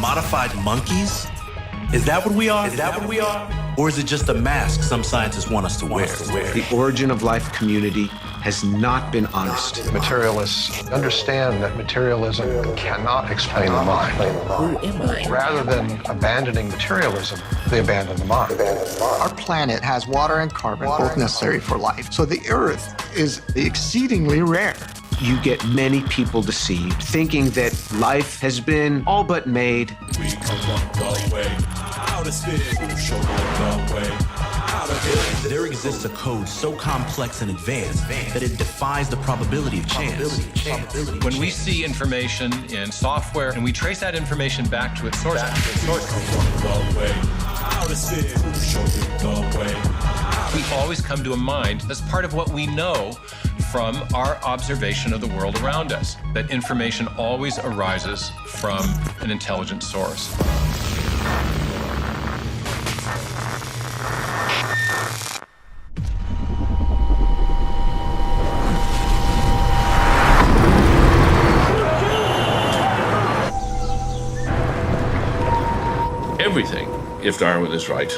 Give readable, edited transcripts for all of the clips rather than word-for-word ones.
Modified monkeys? Is that what we are? Is that what we are? Or is it just a mask some scientists want us to wear? The origin of life community has not been honest. Materialists understand that materialism cannot explain the mind. Who am I? Rather than abandoning materialism, they abandon the mind. Our planet has water and carbon, both necessary for life. So the Earth is exceedingly rare. You get many people deceived, thinking that life has been all but made. We come the way. How to spin, we'll show you the way. How to hit. There exists a code so complex and advanced that it defies the probability of chance. When we see information in software and we trace that information back to its source, The way. How to spin, we'll show you the way. we always come to a mind that's part of what we know from our observation of the world around us. That information always arises from an intelligent source. Everything, if Darwin is right,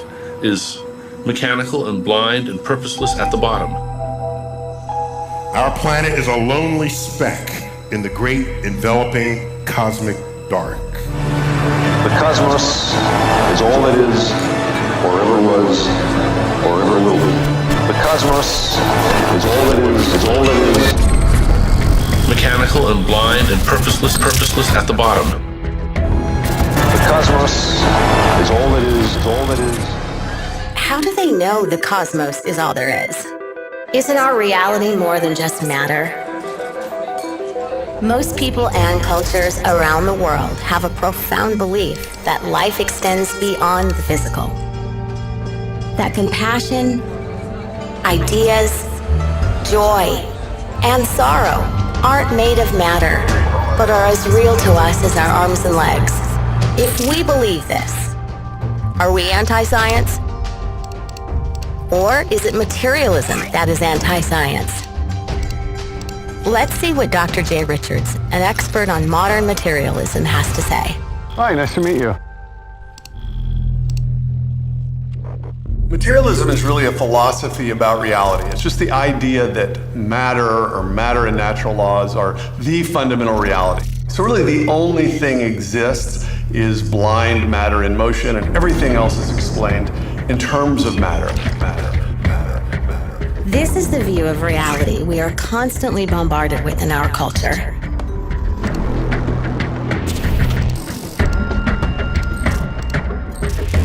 is mechanical and blind and purposeless at the bottom. Our planet is a lonely speck in the great enveloping cosmic dark. The cosmos is all it is, or ever was, or ever will be. The cosmos is all it is, Mechanical and blind and purposeless at the bottom. The cosmos is all it is, How do they know the cosmos is all there is? Isn't our reality more than just matter? Most people and cultures around the world have a profound belief that life extends beyond the physical. That compassion, ideas, joy, and sorrow aren't made of matter, but are as real to us as our arms and legs. If we believe this, are we anti-science? Or is it materialism that is anti-science? Let's see what Dr. Jay Richards, an expert on modern materialism, has to say. Hi, nice to meet you. Materialism is really a philosophy about reality. It's just the idea that matter or matter and natural laws are the fundamental reality. So really the only thing exists is blind matter in motion, and everything else is explained in terms of matter. This is the view of reality we are constantly bombarded with in our culture.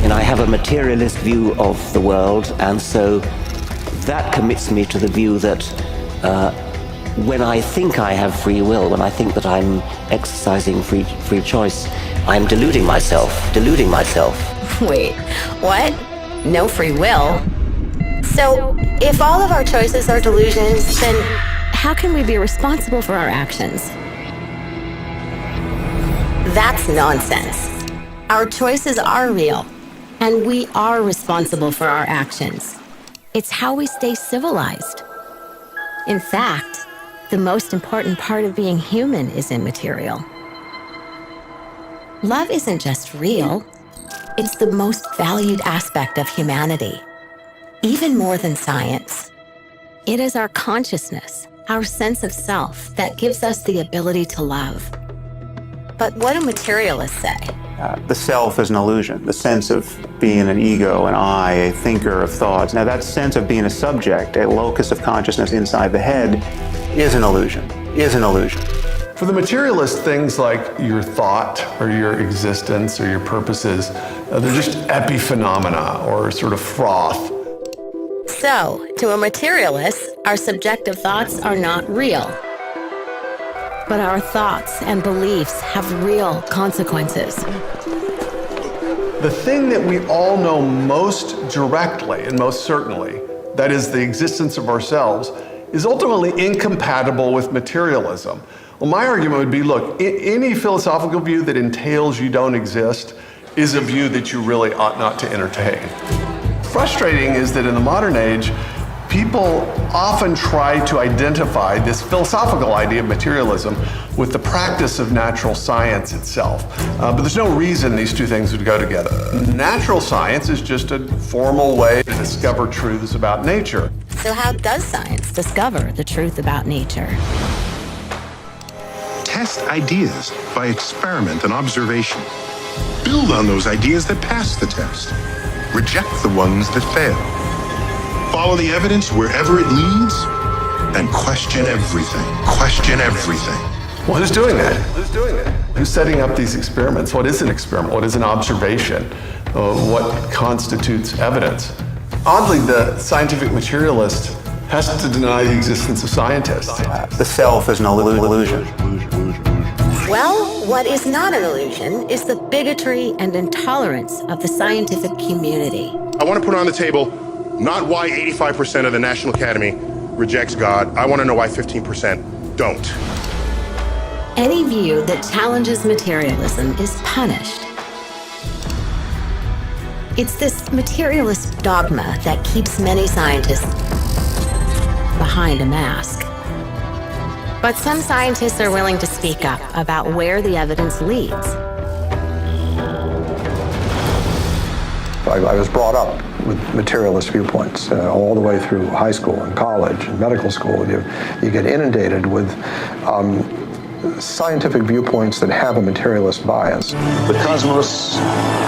And I have a materialist view of the world, and so that commits me to the view that when I think I have free will, when I think that I'm exercising free choice, I'm deluding myself. Wait, what? No free will? So, if all of our choices are delusions, then how can we be responsible for our actions? That's nonsense. Our choices are real, and we are responsible for our actions. It's how we stay civilized. In fact, the most important part of being human is immaterial. Love isn't just real, it's the most valued aspect of humanity. Even more than science. It is our consciousness, our sense of self, that gives us the ability to love. But what do materialists say? The self is an illusion. The sense of being an ego, an I, a thinker of thoughts. Now that sense of being a subject, a locus of consciousness inside the head, is an illusion. For the materialist, things like your thought or your existence or your purposes, they're just epiphenomena or sort of froth. So, to a materialist, our subjective thoughts are not real. But our thoughts and beliefs have real consequences. The thing that we all know most directly and most certainly, that is the existence of ourselves, is ultimately incompatible with materialism. Well, my argument would be, look, any philosophical view that entails you don't exist is a view that you really ought not to entertain. Frustrating is that in the modern age, People often try to identify this philosophical idea of materialism with the practice of natural science itself. But there's no reason these two things would go together. Natural science is just a formal way to discover truths about nature. So how does science discover the truth about nature? Test ideas by experiment and observation. Build on those ideas that pass the test. Reject the ones that fail. Follow the evidence wherever it leads, and question everything. Question everything. Well, who's doing that? Who's setting up these experiments? What is an experiment? What is an observation? What constitutes evidence? Oddly, the scientific materialist has to deny the existence of scientists. The self is an illusion. Well, what is not an illusion is the bigotry and intolerance of the scientific community. I want to put on the table not why 85% of the National Academy rejects God. I want to know why 15% don't. Any view that challenges materialism is punished. It's this materialist dogma that keeps many scientists behind a mask. But some scientists are willing to speak up about where the evidence leads. I was brought up with materialist viewpoints all the way through high school and college and medical school. You get inundated with scientific viewpoints that have a materialist bias. The cosmos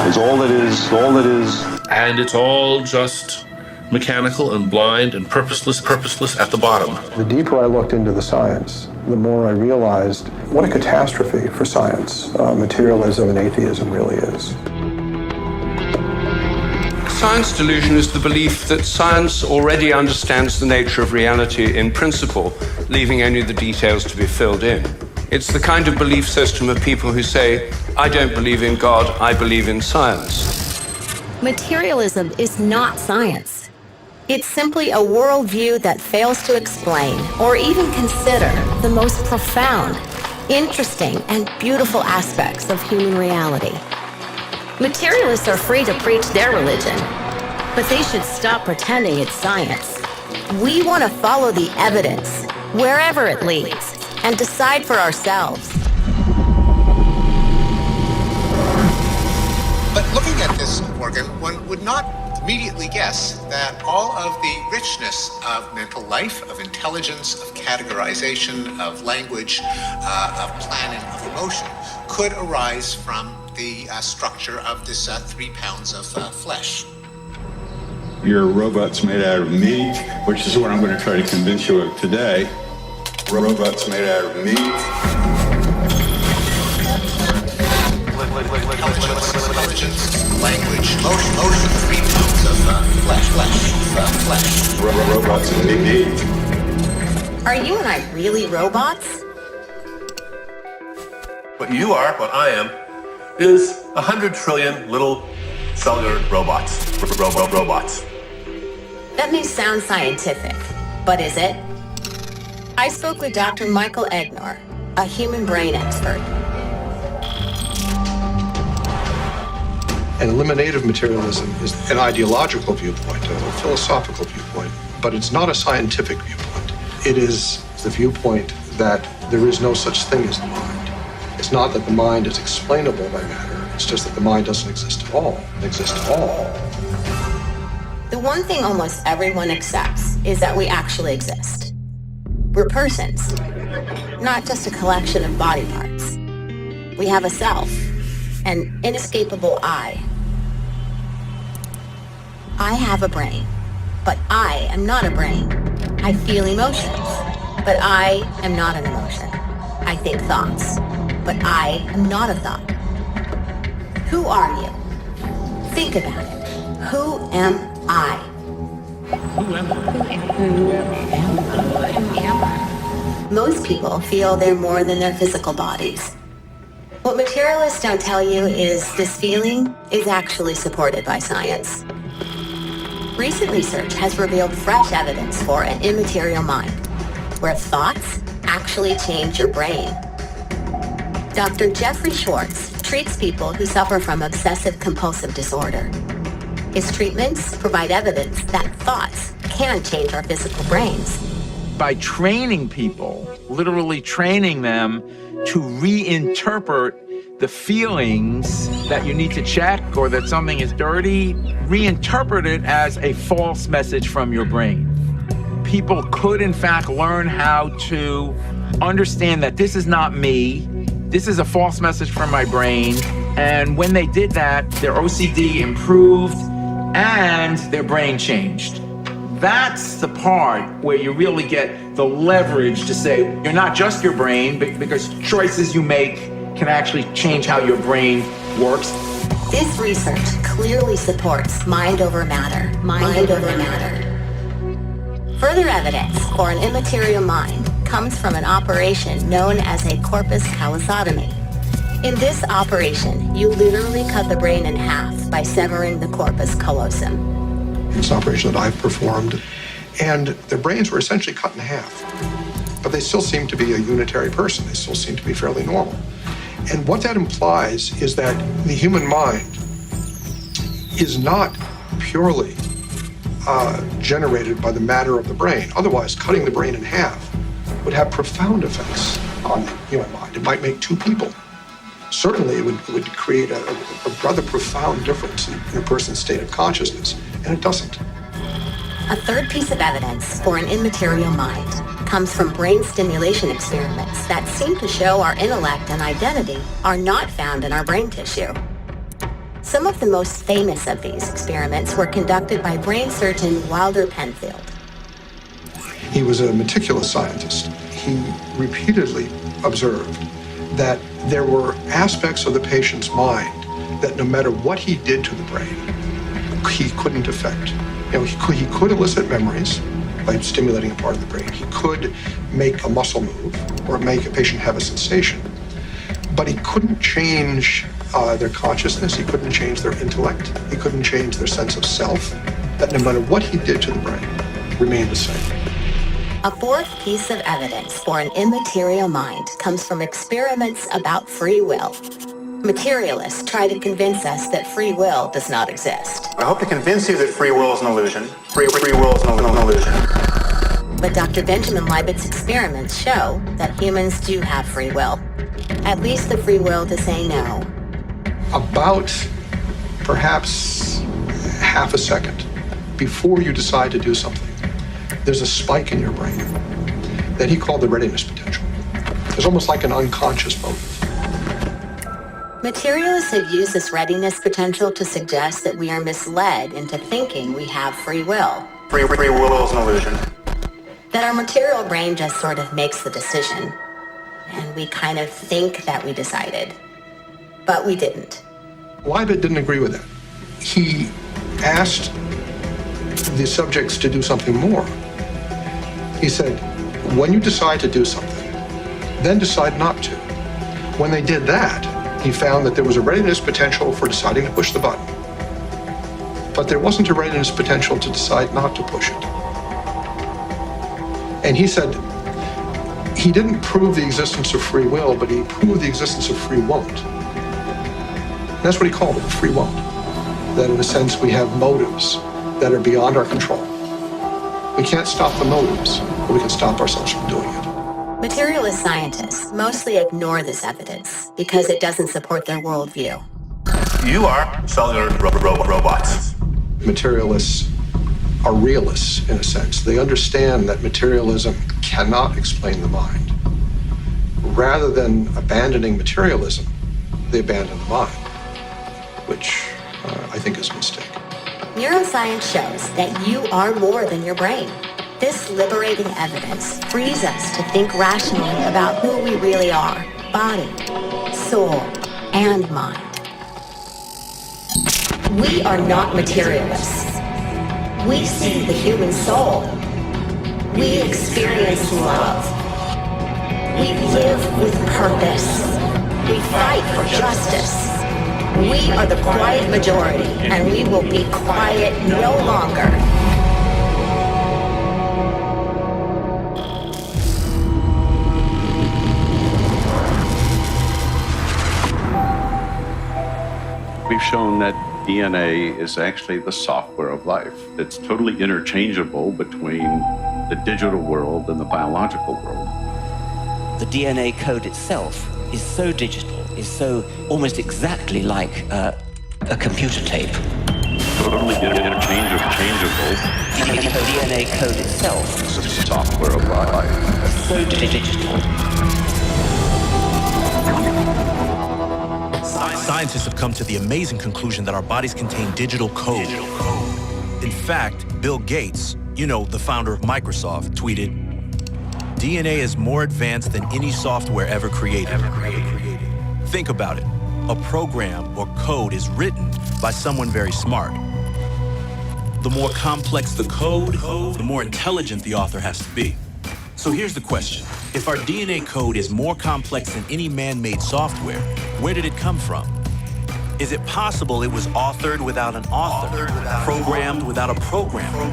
is all that is, all that is. And it's all just mechanical and blind and purposeless at the bottom. The deeper I looked into the science, the more I realized what a catastrophe for science materialism and atheism really is. Science delusion is the belief that science already understands the nature of reality in principle, leaving only the details to be filled in. It's the kind of belief system of people who say, I don't believe in God, I believe in science. Materialism is not science. It's simply a worldview that fails to explain or even consider the most profound, interesting, and beautiful aspects of human reality. Materialists are free to preach their religion, but they should stop pretending it's science. We want to follow the evidence, wherever it leads, and decide for ourselves. But looking at this, Morgan, one would not immediately guess that all of the richness of mental life, of intelligence, of categorization, of language, of planning, of emotion, could arise from the structure of this 3 pounds of flesh. Your robot's made out of meat, which is what I'm going to try to convince you of today. Robots made out of meat. Intelligence, language, motion, 3 pounds of flesh. Robots and meat. Are you and I really robots? What you are, what I am, is 100 trillion little cellular robots. Robots. That may sound scientific, but is it? I spoke with Dr. Michael Egnor, a human brain expert. An eliminative materialism is an ideological viewpoint, a philosophical viewpoint, but it's not a scientific viewpoint. It is the viewpoint that there is no such thing as the mind. It's not that the mind is explainable by matter, it's just that the mind doesn't exist at all. The one thing almost everyone accepts is that we actually exist. We're persons, not just a collection of body parts. We have a self, an inescapable I. I have a brain, but I am not a brain. I feel emotions, but I am not an emotion. I think thoughts, but I am not a thought. Who are you? Think about it. Who am I? Most people feel they're more than their physical bodies. What materialists don't tell you is this feeling is actually supported by science. Recent research has revealed fresh evidence for an immaterial mind, where thoughts actually change your brain. Dr. Jeffrey Schwartz treats people who suffer from obsessive-compulsive disorder. His treatments provide evidence that thoughts can change our physical brains. By training people, literally training them to reinterpret the feelings that you need to check or that something is dirty, reinterpret it as a false message from your brain. People could, in fact, learn how to understand that this is not me, this is a false message from my brain, and when they did that, their OCD improved and their brain changed. That's the part where you really get the leverage to say, you're not just your brain, because choices you make can actually change how your brain works. This research clearly supports mind over matter. Mind over matter. Further evidence for an immaterial mind comes from an operation known as a corpus callosotomy. In this operation, you literally cut the brain in half by severing the corpus callosum. It's an operation that I've performed, and their brains were essentially cut in half. But they still seem to be a unitary person. They still seem to be fairly normal. And what that implies is that the human mind is not purely generated by the matter of the brain. Otherwise, cutting the brain in half would have profound effects on the human mind. It might make two people. Certainly, it would create a rather profound difference in a person's state of consciousness, and it doesn't. A third piece of evidence for an immaterial mind comes from brain stimulation experiments that seem to show our intellect and identity are not found in our brain tissue. Some of the most famous of these experiments were conducted by brain surgeon Wilder Penfield. He was a meticulous scientist. He repeatedly observed that there were aspects of the patient's mind that no matter what he did to the brain, he couldn't affect. He could elicit memories by stimulating a part of the brain. He could make a muscle move or make a patient have a sensation, but he couldn't change their consciousness. He couldn't change their intellect. He couldn't change their sense of self. That no matter what he did to the brain, remained the same. A fourth piece of evidence for an immaterial mind comes from experiments about free will. Materialists try to convince us that free will does not exist. I hope to convince you that free will is an illusion. Free will is an illusion. But Dr. Benjamin Leibott's experiments show that humans do have free will. At least the free will to say no. About perhaps half a second before you decide to do something, there's a spike in your brain that he called the readiness potential. It's almost like an unconscious motive. Materialists have used this readiness potential to suggest that we are misled into thinking we have free will. Free will is an illusion. That our material brain just sort of makes the decision. And we kind of think that we decided. But we didn't. Leibniz didn't agree with that. He asked the subjects to do something more. He said, when you decide to do something, then decide not to. When they did that, he found that there was a readiness potential for deciding to push the button. But there wasn't a readiness potential to decide not to push it. And he said, he didn't prove the existence of free will, but he proved the existence of free won't. And that's what he called it, free won't. That in a sense we have motives that are beyond our control. We can't stop the motives, but we can stop ourselves from doing it. Materialist scientists mostly ignore this evidence because it doesn't support their worldview. You are cellular robots. Materialists are realists in a sense. They understand that materialism cannot explain the mind. Rather than abandoning materialism, they abandon the mind, which I think is a mistake. Neuroscience shows that you are more than your brain. This liberating evidence frees us to think rationally about who we really are, body, soul, and mind. We are not materialists. We see the human soul. We experience love. We live with purpose. We fight for justice. We are the quiet majority, and we will be quiet no longer. We've shown that DNA is actually the software of life. It's totally interchangeable between the digital world and the biological world. The DNA code itself is so digital, is so almost exactly like a computer tape. Totally interchangeable. DNA code itself is the software of life. So digital. Scientists have come to the amazing conclusion that our bodies contain digital code. In fact, Bill Gates, you know, the founder of Microsoft, tweeted, "DNA is more advanced than any software ever created." Think about it. A program or code is written by someone very smart. The more complex the code, the more intelligent the author has to be. So here's the question. If our DNA code is more complex than any man-made software, where did it come from? Is it possible it was authored without an author, programmed without a programmer?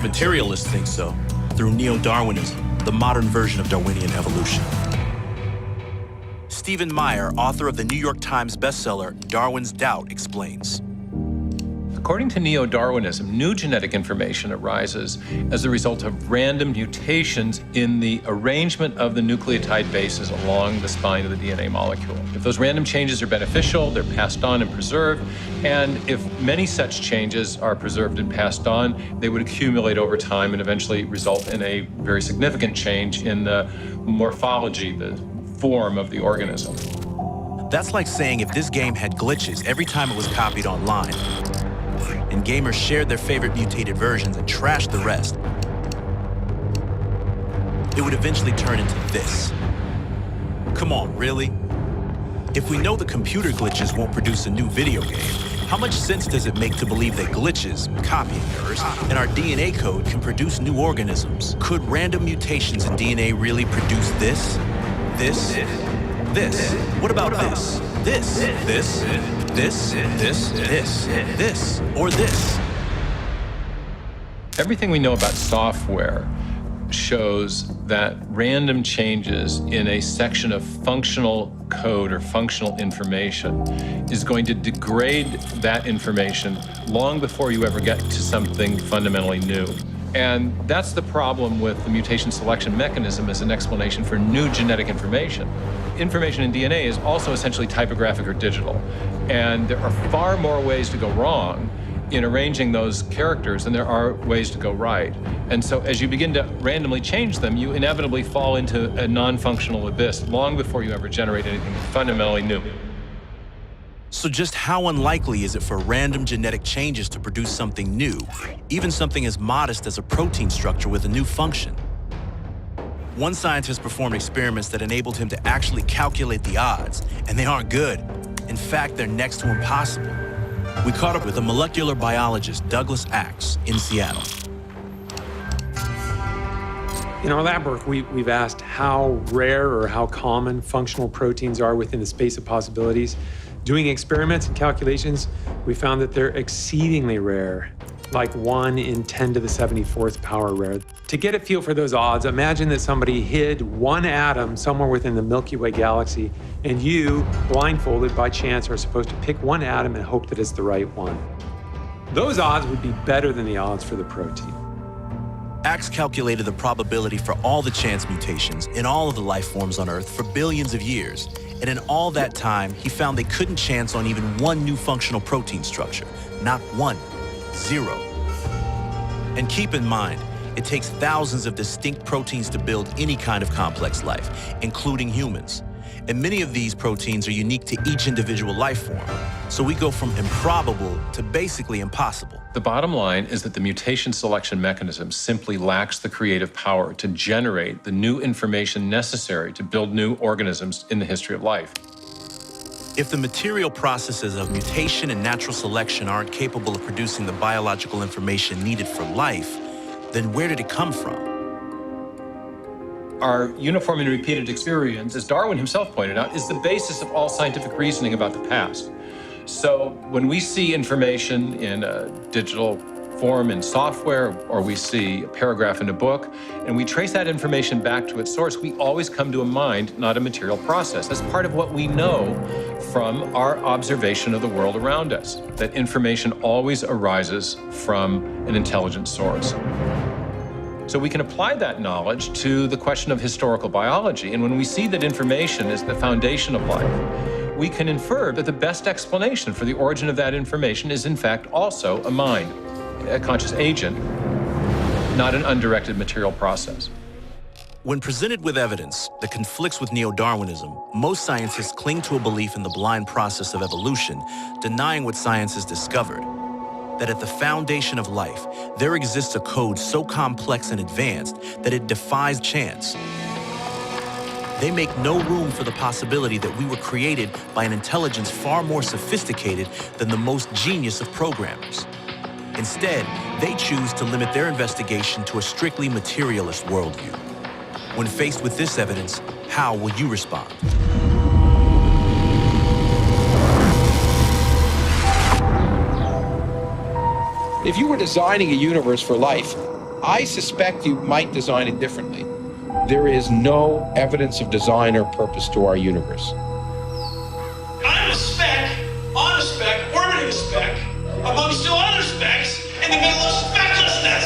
Materialists think so, through neo-Darwinism, the modern version of Darwinian evolution. Stephen Meyer, author of the New York Times bestseller Darwin's Doubt, explains. According to neo-Darwinism, new genetic information arises as a result of random mutations in the arrangement of the nucleotide bases along the spine of the DNA molecule. If those random changes are beneficial, they're passed on and preserved, and if many such changes are preserved and passed on, they would accumulate over time and eventually result in a very significant change in the morphology, the form of the organism. That's like saying if this game had glitches every time it was copied online, and gamers shared their favorite mutated versions and trashed the rest, it would eventually turn into this. Come on, really? If we know the computer glitches won't produce a new video game, how much sense does it make to believe that glitches, copying errors, and our DNA code can produce new organisms? Could random mutations in DNA really produce this? This? This? What about this? This? This? This, this, this, this, or this. Everything we know about software shows that random changes in a section of functional code or functional information is going to degrade that information long before you ever get to something fundamentally new. And that's the problem with the mutation selection mechanism as an explanation for new genetic information. Information in DNA is also essentially typographic or digital. And there are far more ways to go wrong in arranging those characters than there are ways to go right. And so as you begin to randomly change them, you inevitably fall into a non-functional abyss long before you ever generate anything fundamentally new. So just how unlikely is it for random genetic changes to produce something new, even something as modest as a protein structure with a new function? One scientist performed experiments that enabled him to actually calculate the odds, and they aren't good. In fact, they're next to impossible. We caught up with a molecular biologist, Douglas Axe, in Seattle. In our lab work, we've asked how rare or how common functional proteins are within the space of possibilities. Doing experiments and calculations, we found that they're exceedingly rare, like 1 in 10 to the 74th power rare. To get a feel for those odds, imagine that somebody hid one atom somewhere within the Milky Way galaxy, and you, blindfolded by chance, are supposed to pick one atom and hope that it's the right one. Those odds would be better than the odds for the protein. Axe calculated the probability for all the chance mutations in all of the life forms on Earth for billions of years. And in all that time, he found they couldn't chance on even one new functional protein structure. Not one. 0. And keep in mind, it takes thousands of distinct proteins to build any kind of complex life, including humans. And many of these proteins are unique to each individual life form. So we go from improbable to basically impossible. The bottom line is that the mutation selection mechanism simply lacks the creative power to generate the new information necessary to build new organisms in the history of life. If the material processes of mutation and natural selection aren't capable of producing the biological information needed for life, then where did it come from? Our uniform and repeated experience, as Darwin himself pointed out, is the basis of all scientific reasoning about the past. So when we see information in a digital form in software or we see a paragraph in a book, and we trace that information back to its source, we always come to a mind, not a material process. That's part of what we know from our observation of the world around us, that information always arises from an intelligent source. So we can apply that knowledge to the question of historical biology, and when we see that information is the foundation of life, we can infer that the best explanation for the origin of that information is in fact also a mind, a conscious agent, not an undirected material process. When presented with evidence that conflicts with neo-Darwinism, most scientists cling to a belief in the blind process of evolution, denying what science has discovered. That at the foundation of life, there exists a code so complex and advanced that it defies chance. They make no room for the possibility that we were created by an intelligence far more sophisticated than the most genius of programmers. Instead, they choose to limit their investigation to a strictly materialist worldview. When faced with this evidence, how will you respond? If you were designing a universe for life, I suspect you might design it differently. There is no evidence of design or purpose to our universe. I'm a speck, on a speck, orbiting a speck, among still other specks, in the middle of specklessness.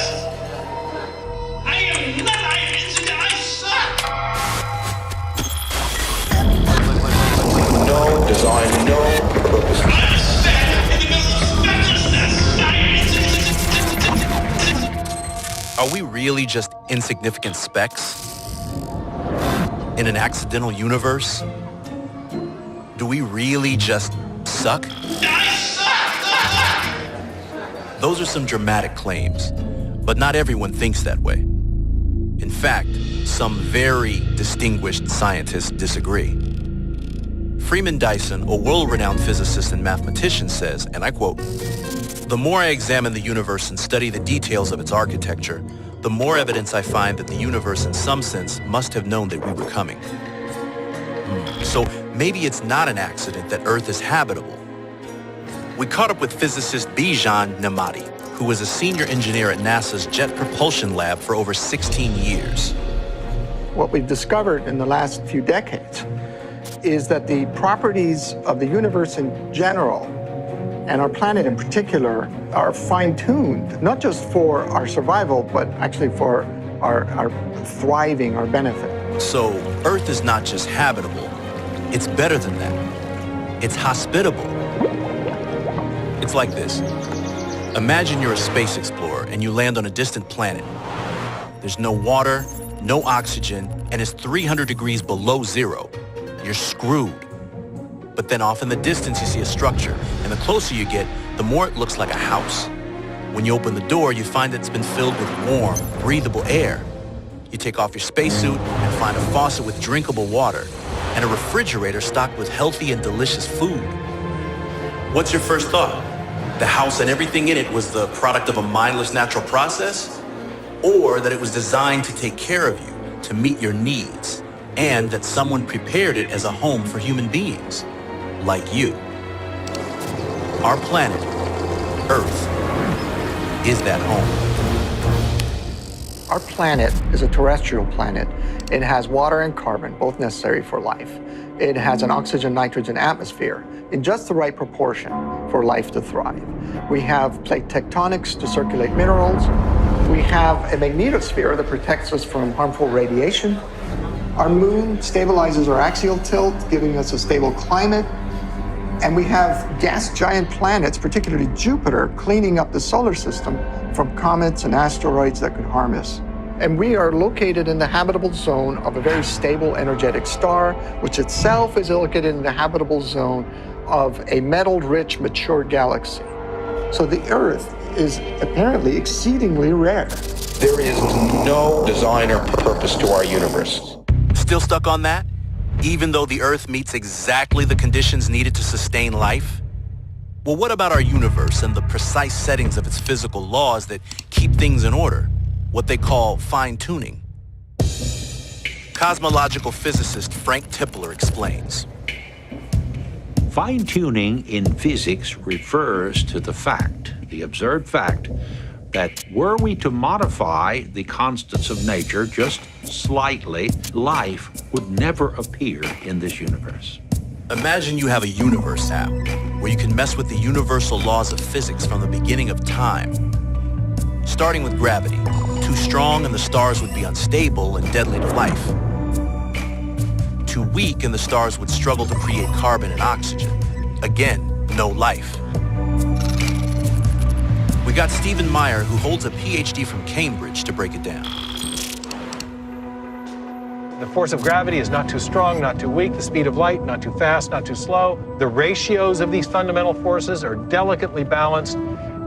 I am not, I am insignificant, I suck. No design, no purpose. I'm a speck in the middle of specklessness. I am insignificant. Are we really just insignificant specks in an accidental universe? Do we really just suck? Those are some dramatic claims, but not everyone thinks that way. In fact, some very distinguished scientists disagree. Freeman Dyson, a world-renowned physicist and mathematician, says, and I quote, "The more I examine the universe and study the details of its architecture, the more evidence I find that the universe in some sense must have known that we were coming." So maybe it's not an accident that Earth is habitable. We caught up with physicist Bijan Nemati, who was a senior engineer at NASA's Jet Propulsion Lab for over 16 years. What we've discovered in the last few decades is that the properties of the universe in general, and our planet in particular, are fine-tuned, not just for our survival, but actually for our thriving, our benefit. So Earth is not just habitable, it's better than that. It's hospitable. It's like this. Imagine you're a space explorer and you land on a distant planet. There's no water, no oxygen, and it's 300 degrees below zero. You're screwed. But then off in the distance you see a structure, and the closer you get, the more it looks like a house. When you open the door, you find it's been filled with warm, breathable air. You take off your spacesuit and find a faucet with drinkable water, and a refrigerator stocked with healthy and delicious food. What's your first thought? The house and everything in it was the product of a mindless natural process? Or that it was designed to take care of you, to meet your needs, and that someone prepared it as a home for human beings, like you? Our planet, Earth, is that home. Our planet is a terrestrial planet. It has water and carbon, both necessary for life. It has an oxygen-nitrogen atmosphere in just the right proportion for life to thrive. We have plate tectonics to circulate minerals. We have a magnetosphere that protects us from harmful radiation. Our moon stabilizes our axial tilt, giving us a stable climate. And we have gas giant planets, particularly Jupiter, cleaning up the solar system from comets and asteroids that could harm us. And we are located in the habitable zone of a very stable energetic star, which itself is located in the habitable zone of a metal-rich mature galaxy. So the Earth is apparently exceedingly rare. There is no design or purpose to our universe. Still stuck on that? Even though the Earth meets exactly the conditions needed to sustain life? Well, what about our universe and the precise settings of its physical laws that keep things in order? What they call fine-tuning. Cosmological physicist Frank Tipler explains. Fine-tuning in physics refers to the observed fact, that were we to modify the constants of nature just slightly, life would never appear in this universe. Imagine you have a universe app where you can mess with the universal laws of physics from the beginning of time. Starting with gravity, too strong and the stars would be unstable and deadly to life. Too weak and the stars would struggle to create carbon and oxygen. Again, no life. We got Stephen Meyer, who holds a PhD from Cambridge, to break it down. The force of gravity is not too strong, not too weak. The speed of light, not too fast, not too slow. The ratios of these fundamental forces are delicately balanced.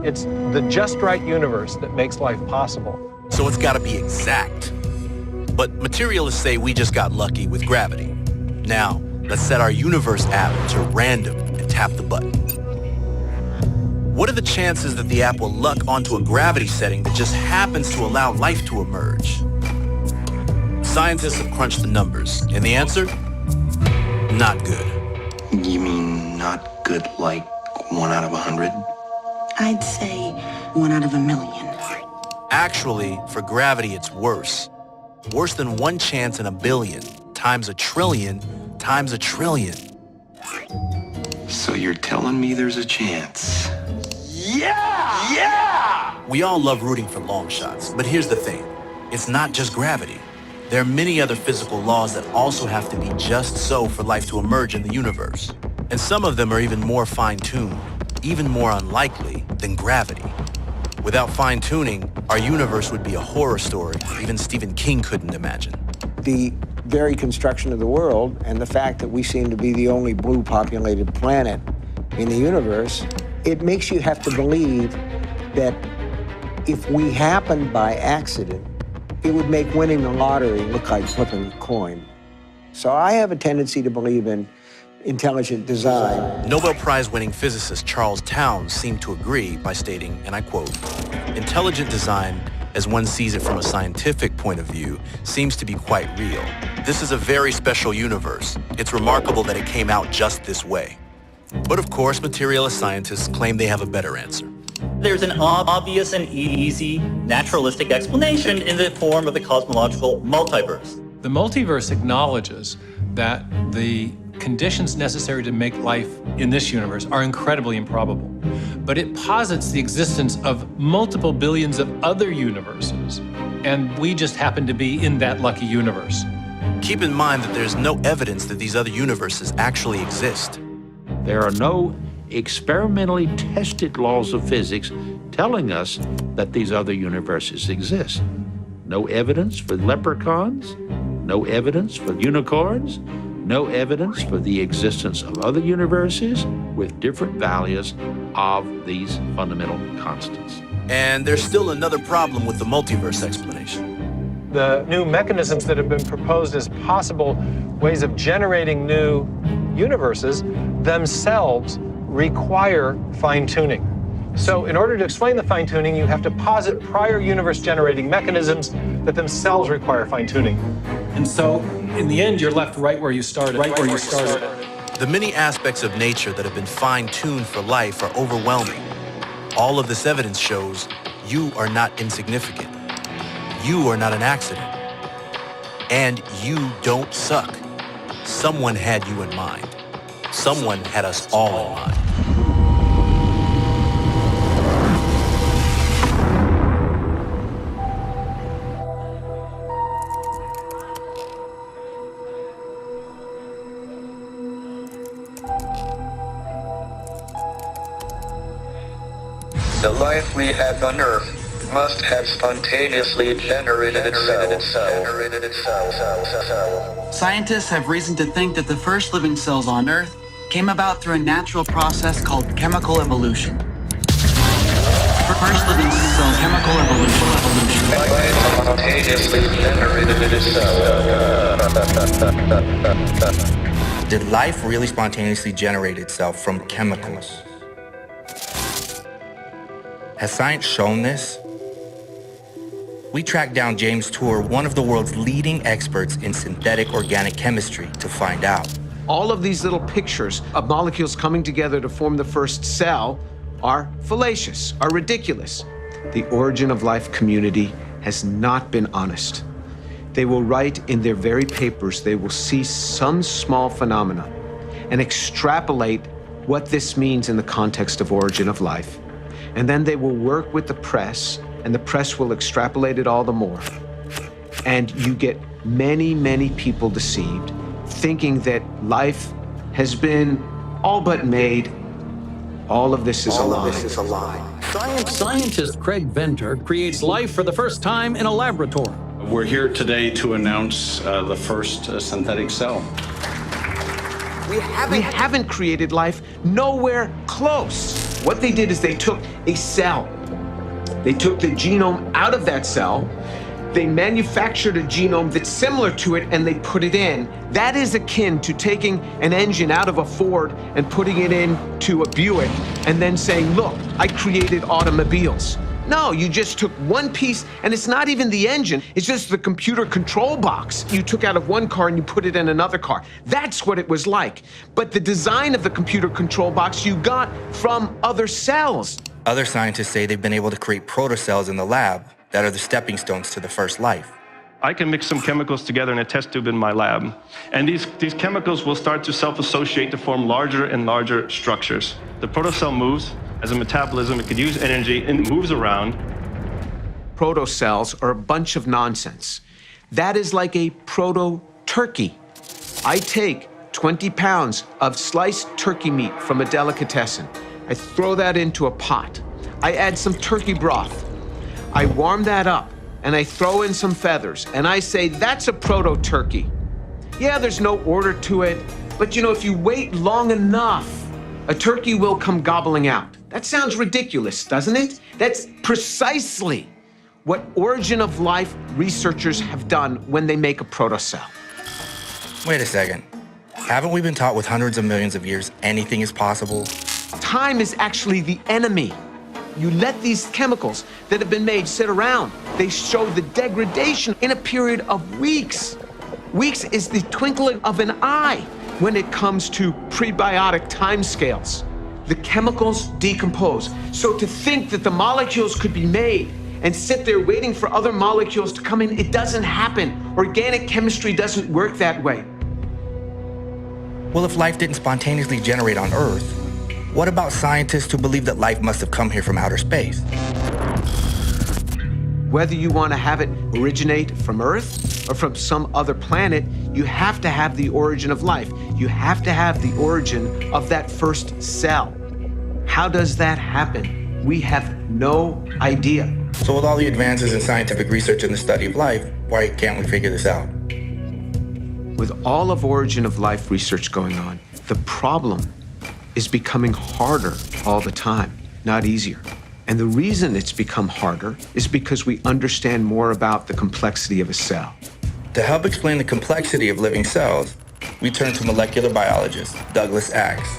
It's the just right universe that makes life possible. So it's got to be exact. But materialists say we just got lucky with gravity. Now, let's set our universe app to random and tap the button. What are the chances that the app will luck onto a gravity setting that just happens to allow life to emerge? Scientists have crunched the numbers, and the answer? Not good. You mean not good like 1 out of 100? I'd say 1 out of 1,000,000. Actually, for gravity, it's worse. Worse than 1 chance in 1,000,000,000 times 1,000,000,000,000 times 1,000,000,000,000. So you're telling me there's a chance? Yeah! Yeah! We all love rooting for long shots, but here's the thing. It's not just gravity. There are many other physical laws that also have to be just so for life to emerge in the universe. And some of them are even more fine-tuned, even more unlikely than gravity. Without fine-tuning, our universe would be a horror story even Stephen King couldn't imagine. The very construction of the world and the fact that we seem to be the only blue-populated planet in the universe, it makes you have to believe that if we happened by accident, it would make winning the lottery look like flipping a coin. So I have a tendency to believe in intelligent design. Nobel Prize-winning physicist Charles Townes seemed to agree by stating, and I quote, "Intelligent design, as one sees it from a scientific point of view, seems to be quite real. This is a very special universe. It's remarkable that it came out just this way." But of course, materialist scientists claim they have a better answer. There's an obvious and easy naturalistic explanation in the form of the cosmological multiverse. The multiverse acknowledges that the conditions necessary to make life in this universe are incredibly improbable. But it posits the existence of multiple billions of other universes, and we just happen to be in that lucky universe. Keep in mind that there's no evidence that these other universes actually exist. There are no experimentally tested laws of physics telling us that these other universes exist. No evidence for leprechauns, no evidence for unicorns, no evidence for the existence of other universes with different values of these fundamental constants. And there's still another problem with the multiverse explanation. The new mechanisms that have been proposed as possible ways of generating new universes themselves require fine-tuning. So in order to explain the fine-tuning, you have to posit prior universe-generating mechanisms that themselves require fine-tuning. And so, in the end, you're left right where you started. The many aspects of nature that have been fine-tuned for life are overwhelming. All of this evidence shows you are not insignificant. You are not an accident. And you don't suck. Someone had you in mind. Someone had us all in mind. The life we have on Earth must have spontaneously generated itself. Scientists have reason to think that the first living cells on Earth came about through a natural process called chemical evolution. First living cell chemical evolution. Spontaneously generated itself. Did life really spontaneously generate itself from chemicals? Has science shown this? We tracked down James Tour, one of the world's leading experts in synthetic organic chemistry, to find out. All of these little pictures of molecules coming together to form the first cell are fallacious, are ridiculous. the origin of life community has not been honest. They will write in their very papers, they will see some small phenomena and extrapolate what this means in the context of origin of life. And then they will work with the press, and the press will extrapolate it all the more. And you get many, many people deceived, thinking that life has been all but made. All of this is a lie. Scientist Craig Venter creates life for the first time in a laboratory. We're here today to announce the first synthetic cell. We haven't created life, nowhere close. What they did is they took a cell. They took the genome out of that cell. They manufactured a genome that's similar to it, and they put it in. That is akin to taking an engine out of a Ford and putting it into a Buick and then saying, look, I created automobiles. No, you just took one piece, and it's not even the engine, it's just the computer control box you took out of one car and you put it in another car. That's what it was like. But the design of the computer control box you got from other cells. Other scientists say they've been able to create protocells in the lab that are the stepping stones to the first life. I can mix some chemicals together in a test tube in my lab, and these chemicals will start to self-associate to form larger and larger structures. The protocell moves. As a metabolism, it could use energy and moves around. Protocells are a bunch of nonsense. That is like a proto-turkey. I take 20 pounds of sliced turkey meat from a delicatessen. I throw that into a pot. I add some turkey broth. I warm that up, and I throw in some feathers, and I say, that's a proto-turkey. Yeah, there's no order to it, but you know, if you wait long enough, a turkey will come gobbling out. That sounds ridiculous, doesn't it? That's precisely what origin of life researchers have done when they make a protocell. Wait a second. Haven't we been taught with hundreds of millions of years anything is possible? Time is actually the enemy. You let these chemicals that have been made sit around. They show the degradation in a period of weeks. Weeks is the twinkling of an eye when it comes to prebiotic timescales. The chemicals decompose. So to think that the molecules could be made and sit there waiting for other molecules to come in, it doesn't happen. Organic chemistry doesn't work that way. Well, if life didn't spontaneously generate on Earth, what about scientists who believe that life must have come here from outer space? Whether you want to have it originate from Earth or from some other planet, you have to have the origin of life. You have to have the origin of that first cell. How does that happen? We have no idea. So with all the advances in scientific research and the study of life, why can't we figure this out? With all of origin of life research going on, the problem is becoming harder all the time, not easier. And the reason it's become harder is because we understand more about the complexity of a cell. To help explain the complexity of living cells, we turn to molecular biologist Douglas Axe.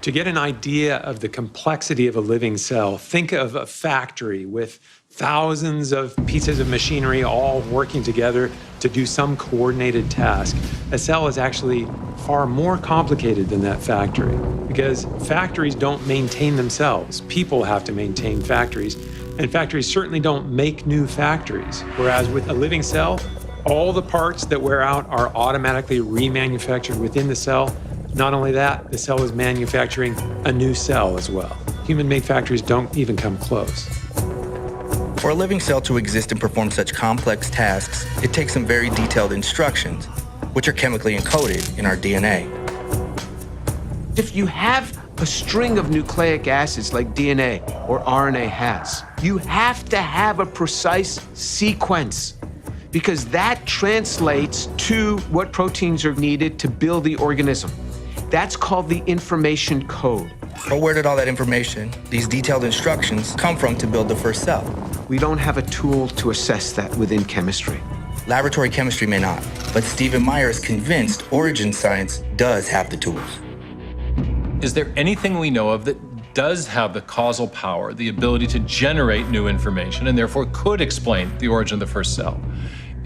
To get an idea of the complexity of a living cell, think of a factory with thousands of pieces of machinery all working together to do some coordinated task. A cell is actually far more complicated than that factory because factories don't maintain themselves. People have to maintain factories, and factories certainly don't make new factories. Whereas with a living cell, all the parts that wear out are automatically remanufactured within the cell. Not only that, the cell is manufacturing a new cell as well. Human-made factories don't even come close. For a living cell to exist and perform such complex tasks, it takes some very detailed instructions, which are chemically encoded in our DNA. If you have a string of nucleic acids like DNA or RNA has, you have to have a precise sequence because that translates to what proteins are needed to build the organism. That's called the information code. But where did all that information, these detailed instructions, come from to build the first cell? We don't have a tool to assess that within chemistry. Laboratory chemistry may not, but Stephen Meyer is convinced origin science does have the tools. Is there anything we know of that does have the causal power, the ability to generate new information, and therefore could explain the origin of the first cell?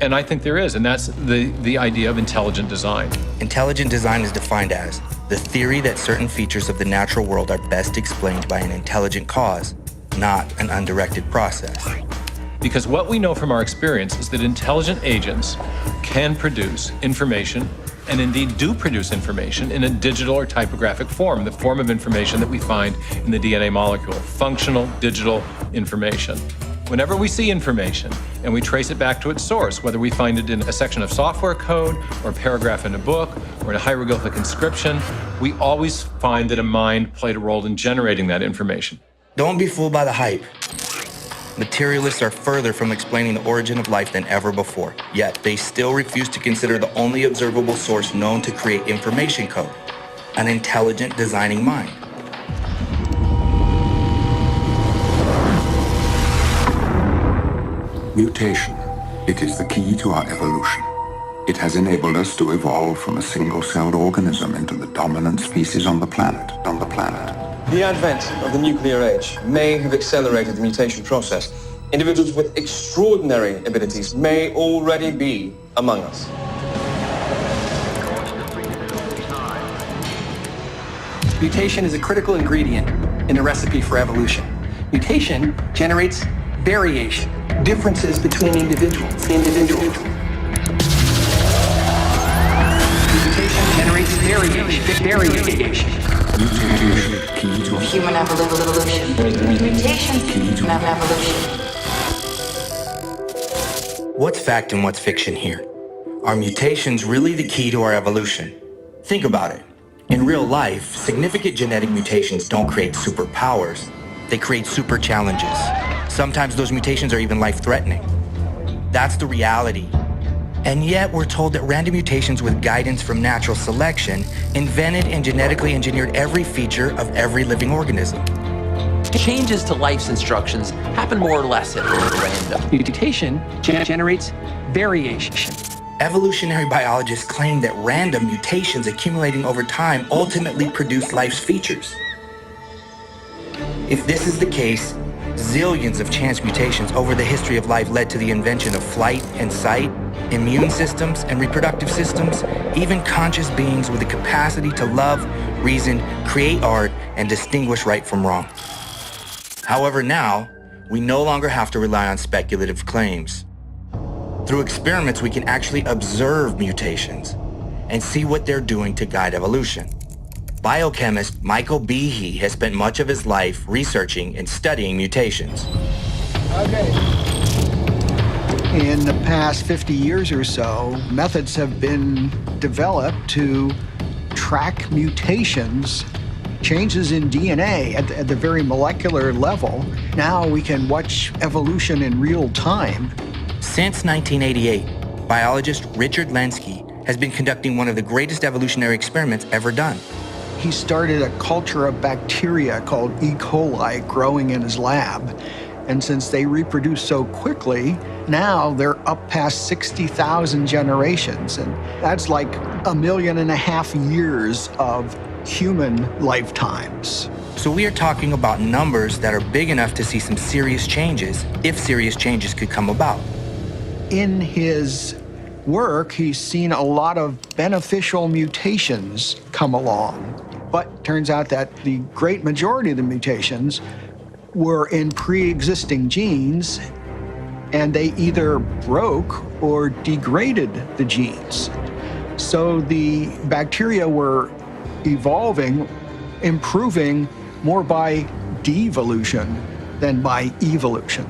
And I think there is, and that's the idea of intelligent design. Intelligent design is defined as the theory that certain features of the natural world are best explained by an intelligent cause, not an undirected process. Because what we know from our experience is that intelligent agents can produce information, and indeed do produce information, in a digital or typographic form, the form of information that we find in the DNA molecule, functional digital information. Whenever we see information and we trace it back to its source, whether we find it in a section of software code or a paragraph in a book or in a hieroglyphic inscription, we always find that a mind played a role in generating that information. Don't be fooled by the hype. Materialists are further from explaining the origin of life than ever before, yet they still refuse to consider the only observable source known to create information code, an intelligent designing mind. Mutation. It is the key to our evolution. It has enabled us to evolve from a single-celled organism into the dominant species on the planet. The advent of the nuclear age may have accelerated the mutation process. Individuals with extraordinary abilities may already be among us. Mutation is a critical ingredient in the recipe for evolution. Mutation generates variation, differences between individuals. Mutation generates variation. Human evolution. Mutation. Human evolution. What's fact and what's fiction here? Are mutations really the key to our evolution? Think about it. In real life, significant genetic mutations don't create superpowers. They create super challenges. Sometimes those mutations are even life-threatening. That's the reality. And yet we're told that random mutations with guidance from natural selection invented and genetically engineered every feature of every living organism. Changes to life's instructions happen more or less at random. Mutation generates variation. Evolutionary biologists claim that random mutations accumulating over time ultimately produce life's features. If this is the case, zillions of chance mutations over the history of life led to the invention of flight and sight, immune systems and reproductive systems, even conscious beings with the capacity to love, reason, create art, and distinguish right from wrong. However, now, we no longer have to rely on speculative claims. Through experiments, we can actually observe mutations and see what they're doing to guide evolution. Biochemist Michael Behe has spent much of his life researching and studying mutations. In the past 50 years or so, methods have been developed to track mutations, changes in DNA at the very molecular level. Now we can watch evolution in real time. Since 1988, biologist Richard Lenski has been conducting one of the greatest evolutionary experiments ever done. He started a culture of bacteria called E. coli growing in his lab. And since they reproduce so quickly, now they're up past 60,000 generations. And that's like 1.5 million years of human lifetimes. So we are talking about numbers that are big enough to see some serious changes, if serious changes could come about. In his work, he's seen a lot of beneficial mutations come along. But turns out that the great majority of the mutations were in pre-existing genes, and they either broke or degraded the genes. So the bacteria were evolving, improving more by devolution than by evolution.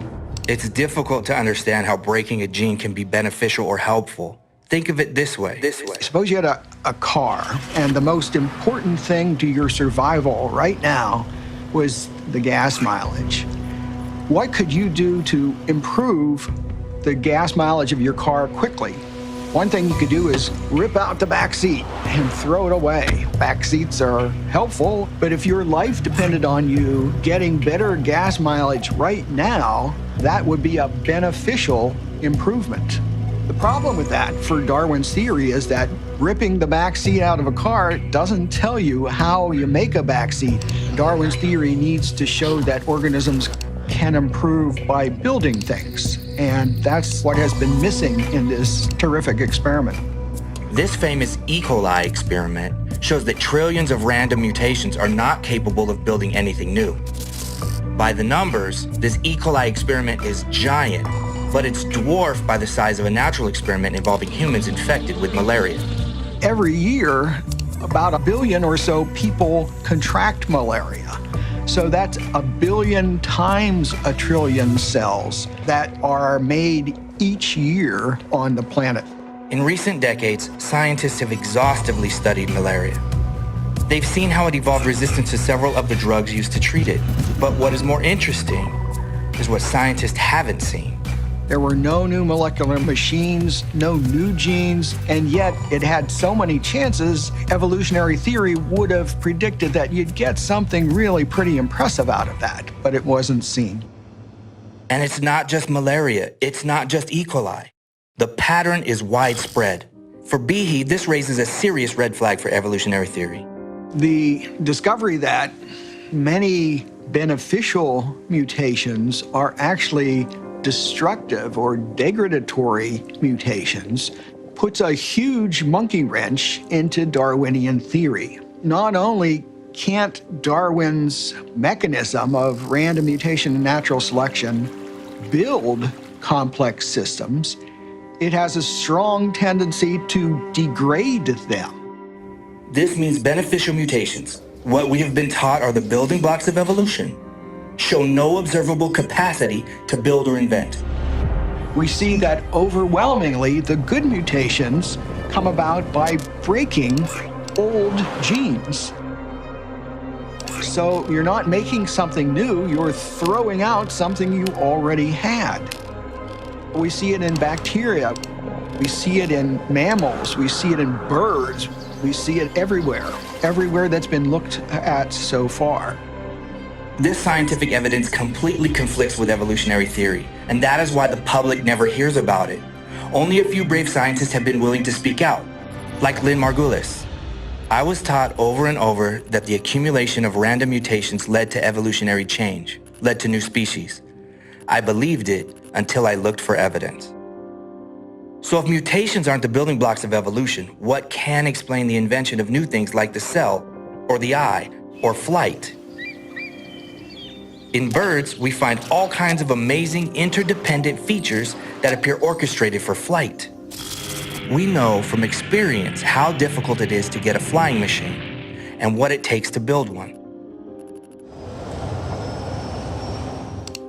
It's difficult to understand how breaking a gene can be beneficial or helpful. Think of it this way. Suppose you had a car, and the most important thing to your survival right now was the gas mileage. What could you do to improve the gas mileage of your car quickly? One thing you could do is rip out the back seat and throw it away. Back seats are helpful, but if your life depended on you getting better gas mileage right now, that would be a beneficial improvement. The problem with that, for Darwin's theory, is that ripping the back seat out of a car doesn't tell you how you make a back seat. Darwin's theory needs to show that organisms can improve by building things. And that's what has been missing in this terrific experiment. This famous E. coli experiment shows that trillions of random mutations are not capable of building anything new. By the numbers, this E. coli experiment is giant, but it's dwarfed by the size of a natural experiment involving humans infected with malaria. Every year, about 1 billion or so people contract malaria. So that's 1 billion times 1 trillion cells that are made each year on the planet. In recent decades, scientists have exhaustively studied malaria. They've seen how it evolved resistance to several of the drugs used to treat it. But what is more interesting is what scientists haven't seen. There were no new molecular machines, no new genes, and yet it had so many chances, evolutionary theory would have predicted that you'd get something really pretty impressive out of that, but it wasn't seen. And it's not just malaria, it's not just E. coli. The pattern is widespread. For Behe, this raises a serious red flag for evolutionary theory. The discovery that many beneficial mutations are actually destructive or degradatory mutations puts a huge monkey wrench into Darwinian theory. Not only can't Darwin's mechanism of random mutation and natural selection build complex systems, it has a strong tendency to degrade them. This means beneficial mutations, what we have been taught are the building blocks of evolution, show no observable capacity to build or invent. We see that overwhelmingly the good mutations come about by breaking old genes. So you're not making something new, you're throwing out something you already had. We see it in bacteria, we see it in mammals, we see it in birds, we see it everywhere that's been looked at so far. This scientific evidence completely conflicts with evolutionary theory, and that is why the public never hears about it. Only a few brave scientists have been willing to speak out, like Lynn Margulis. I was taught over and over that the accumulation of random mutations led to evolutionary change, led to new species. I believed it until I looked for evidence. So if mutations aren't the building blocks of evolution, what can explain the invention of new things like the cell, or the eye, or flight? In birds, we find all kinds of amazing interdependent features that appear orchestrated for flight. We know from experience how difficult it is to get a flying machine and what it takes to build one.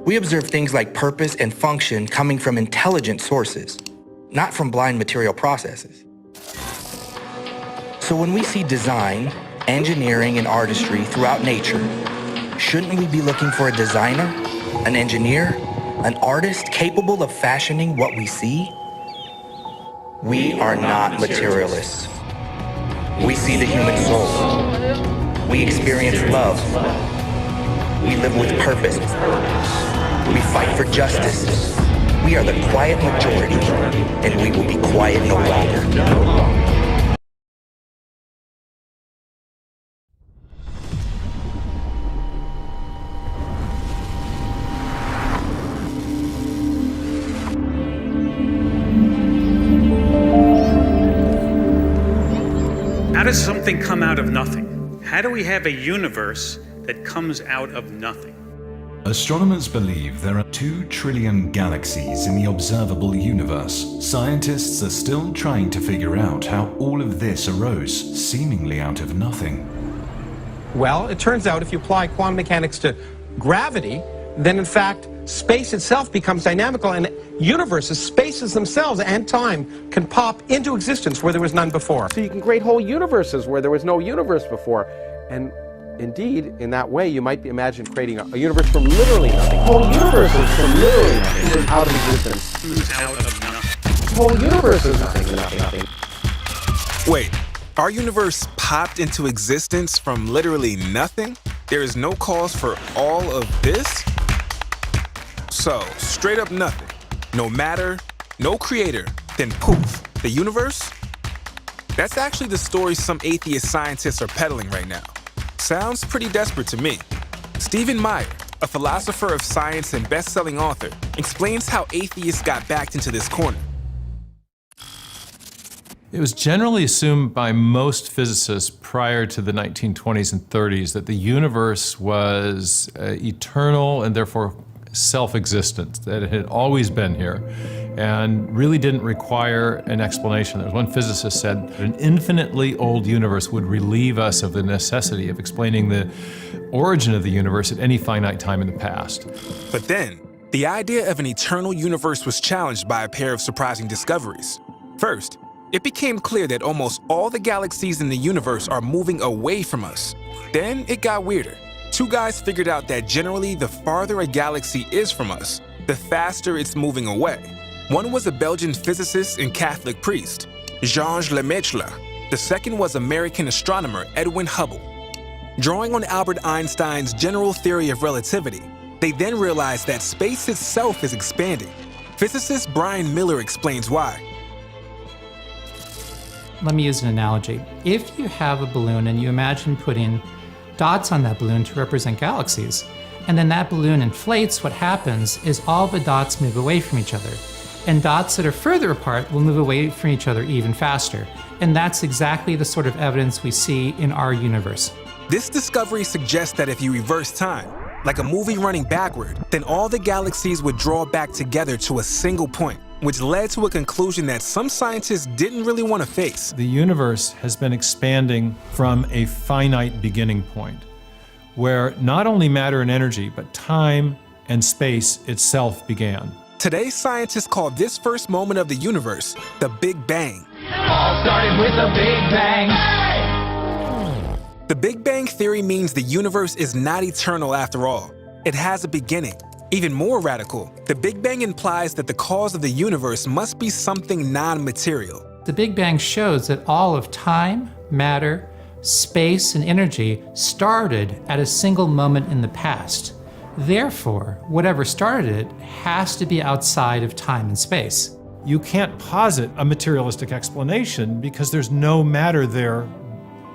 We observe things like purpose and function coming from intelligent sources, not from blind material processes. So when we see design, engineering, and artistry throughout nature, shouldn't we be looking for a designer, an engineer, an artist capable of fashioning what we see? We are not materialists. We see the human soul. We experience love. We live with purpose. We fight for justice. We are the quiet majority, and we will be quiet no longer. How does something come out of nothing? How do we have a universe that comes out of nothing? Astronomers believe there are 2 trillion galaxies in the observable universe. Scientists are still trying to figure out how all of this arose, seemingly out of nothing. Well, it turns out if you apply quantum mechanics to gravity, then in fact space itself becomes dynamical, and universes, spaces themselves and time can pop into existence where there was none before. So you can create whole universes where there was no universe before. And indeed, in that way, you might imagine creating a universe from literally nothing. Whole universes from literally nothing, out of existence. Out of nothing. Whole universes, nothing. Wait, our universe popped into existence from literally nothing? There is no cause for all of this? So, straight up nothing. No matter, no creator, then poof, the universe? That's actually the story some atheist scientists are peddling right now. Sounds pretty desperate to me. Stephen Meyer, a philosopher of science and best-selling author, explains how atheists got backed into this corner. It was generally assumed by most physicists prior to the 1920s and 30s that the universe was eternal and therefore self-existent, that it had always been here and really didn't require an explanation. There was one physicist said that an infinitely old universe would relieve us of the necessity of explaining the origin of the universe at any finite time in the past. But then, the idea of an eternal universe was challenged by a pair of surprising discoveries. First, it became clear that almost all the galaxies in the universe are moving away from us. Then it got weirder. Two guys figured out that generally the farther a galaxy is from us, the faster it's moving away. One was a Belgian physicist and Catholic priest, Georges Lemaitre. The second was American astronomer Edwin Hubble. Drawing on Albert Einstein's general theory of relativity, they then realized that space itself is expanding. Physicist Brian Miller explains why. Let me use an analogy. If you have a balloon and you imagine putting dots on that balloon to represent galaxies, and then that balloon inflates, what happens is all the dots move away from each other. And dots that are further apart will move away from each other even faster. And that's exactly the sort of evidence we see in our universe. This discovery suggests that if you reverse time, like a movie running backward, then all the galaxies would draw back together to a single point, which led to a conclusion that some scientists didn't really want to face. The universe has been expanding from a finite beginning point, where not only matter and energy, but time and space itself began. Today, scientists call this first moment of the universe the Big Bang. It all started with the Big Bang. The Big Bang theory means the universe is not eternal after all. It has a beginning. Even more radical, the Big Bang implies that the cause of the universe must be something non-material. The Big Bang shows that all of time, matter, space, and energy started at a single moment in the past. Therefore, whatever started it has to be outside of time and space. You can't posit a materialistic explanation because there's no matter there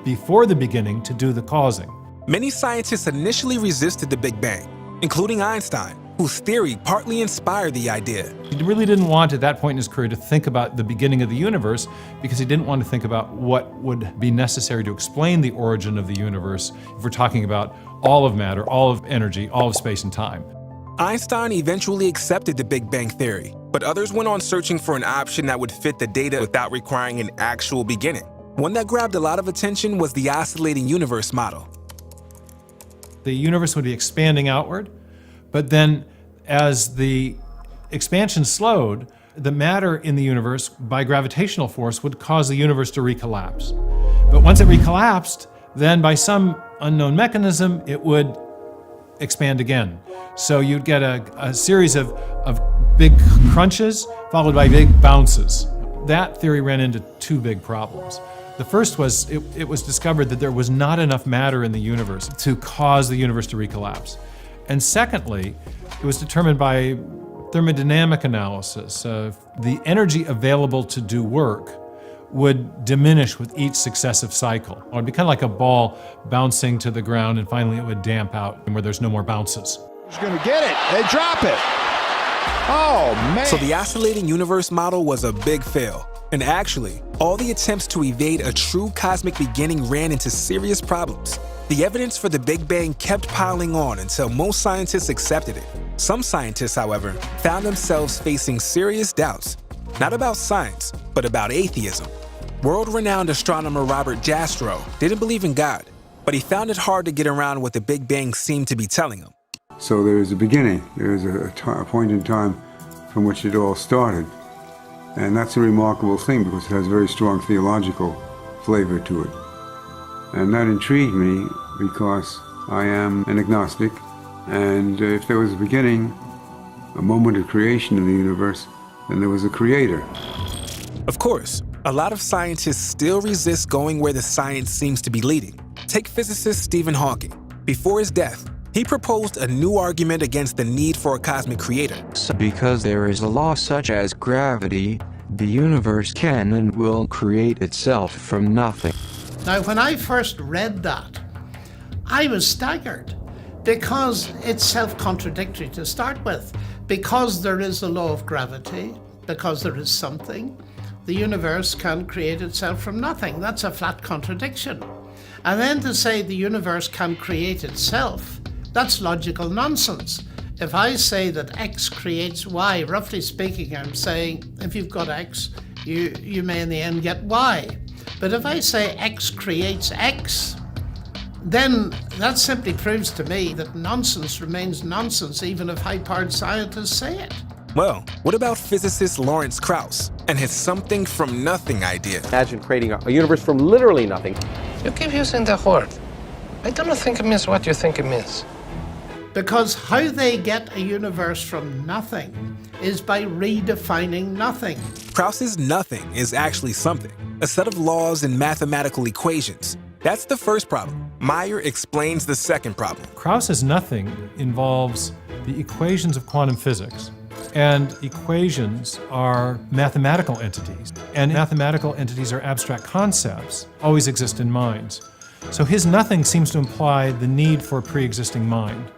before the beginning to do the causing. Many scientists initially resisted the Big Bang, including Einstein, whose theory partly inspired the idea. He really didn't want at that point in his career to think about the beginning of the universe because he didn't want to think about what would be necessary to explain the origin of the universe if we're talking about all of matter, all of energy, all of space and time. Einstein eventually accepted the Big Bang theory, but others went on searching for an option that would fit the data without requiring an actual beginning. One that grabbed a lot of attention was the oscillating universe model. The universe would be expanding outward, but then as the expansion slowed, the matter in the universe by gravitational force would cause the universe to recollapse. But once it recollapsed, then by some unknown mechanism, it would expand again. So you'd get a series of big crunches followed by big bounces. That theory ran into two big problems. The first was it was discovered that there was not enough matter in the universe to cause the universe to recollapse. And secondly, it was determined by thermodynamic analysis. The energy available to do work would diminish with each successive cycle. It would be kind of like a ball bouncing to the ground and finally it would damp out where there's no more bounces. Who's gonna get it? They drop it. Oh, man. So the oscillating universe model was a big fail. And actually, all the attempts to evade a true cosmic beginning ran into serious problems. The evidence for the Big Bang kept piling on until most scientists accepted it. Some scientists, however, found themselves facing serious doubts, not about science, but about atheism. World-renowned astronomer Robert Jastrow didn't believe in God, but he found it hard to get around what the Big Bang seemed to be telling him. So there is a beginning, there is a point in time from which it all started. And that's a remarkable thing because it has a very strong theological flavor to it. And that intrigued me because I am an agnostic, and if there was a beginning, a moment of creation in the universe, then there was a creator. Of course, a lot of scientists still resist going where the science seems to be leading. Take physicist Stephen Hawking. Before his death, he proposed a new argument against the need for a cosmic creator. Because there is a law such as gravity, the universe can and will create itself from nothing. Now, when I first read that, I was staggered because it's self-contradictory to start with. Because there is a law of gravity, because there is something, the universe can create itself from nothing. That's a flat contradiction. And then to say the universe can create itself, that's logical nonsense. If I say that X creates Y, roughly speaking, I'm saying if you've got X, you may in the end get Y. But if I say X creates X, then that simply proves to me that nonsense remains nonsense even if high-powered scientists say it. Well, what about physicist Lawrence Krauss and his something from nothing idea? Imagine creating a universe from literally nothing. You keep using the word. I don't think it means what you think it means. Because how they get a universe from nothing is by redefining nothing. Krauss's nothing is actually something, a set of laws and mathematical equations. That's the first problem. Meyer explains the second problem. Krauss's nothing involves the equations of quantum physics. And equations are mathematical entities. And mathematical entities are abstract concepts, always exist in minds. So his nothing seems to imply the need for a pre-existing mind.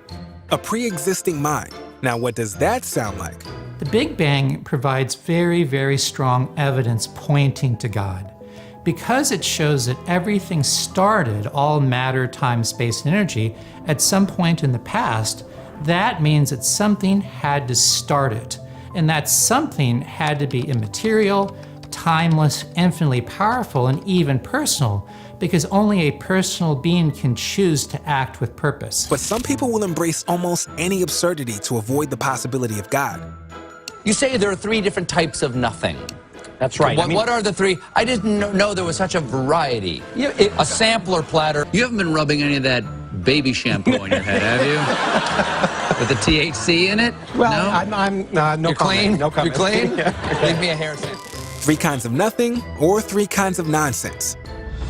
A pre-existing mind. Now, what does that sound like? The Big Bang provides very, very strong evidence pointing to God. Because it shows that everything started, all matter, time, space, and energy, at some point in the past, that means that something had to start it. And that something had to be immaterial, timeless, infinitely powerful, and even personal, because only a personal being can choose to act with purpose. But some people will embrace almost any absurdity to avoid the possibility of God. You say there are 3 different types of nothing. That's right. What are the 3? I didn't know there was such a variety. A sampler platter. You haven't been rubbing any of that baby shampoo on your head, have you? With the THC in it? Well, no? I'm no You're comment. clean? No comment. You're clean? Yeah. Leave me a hair sample. 3 kinds of nothing or 3 kinds of nonsense.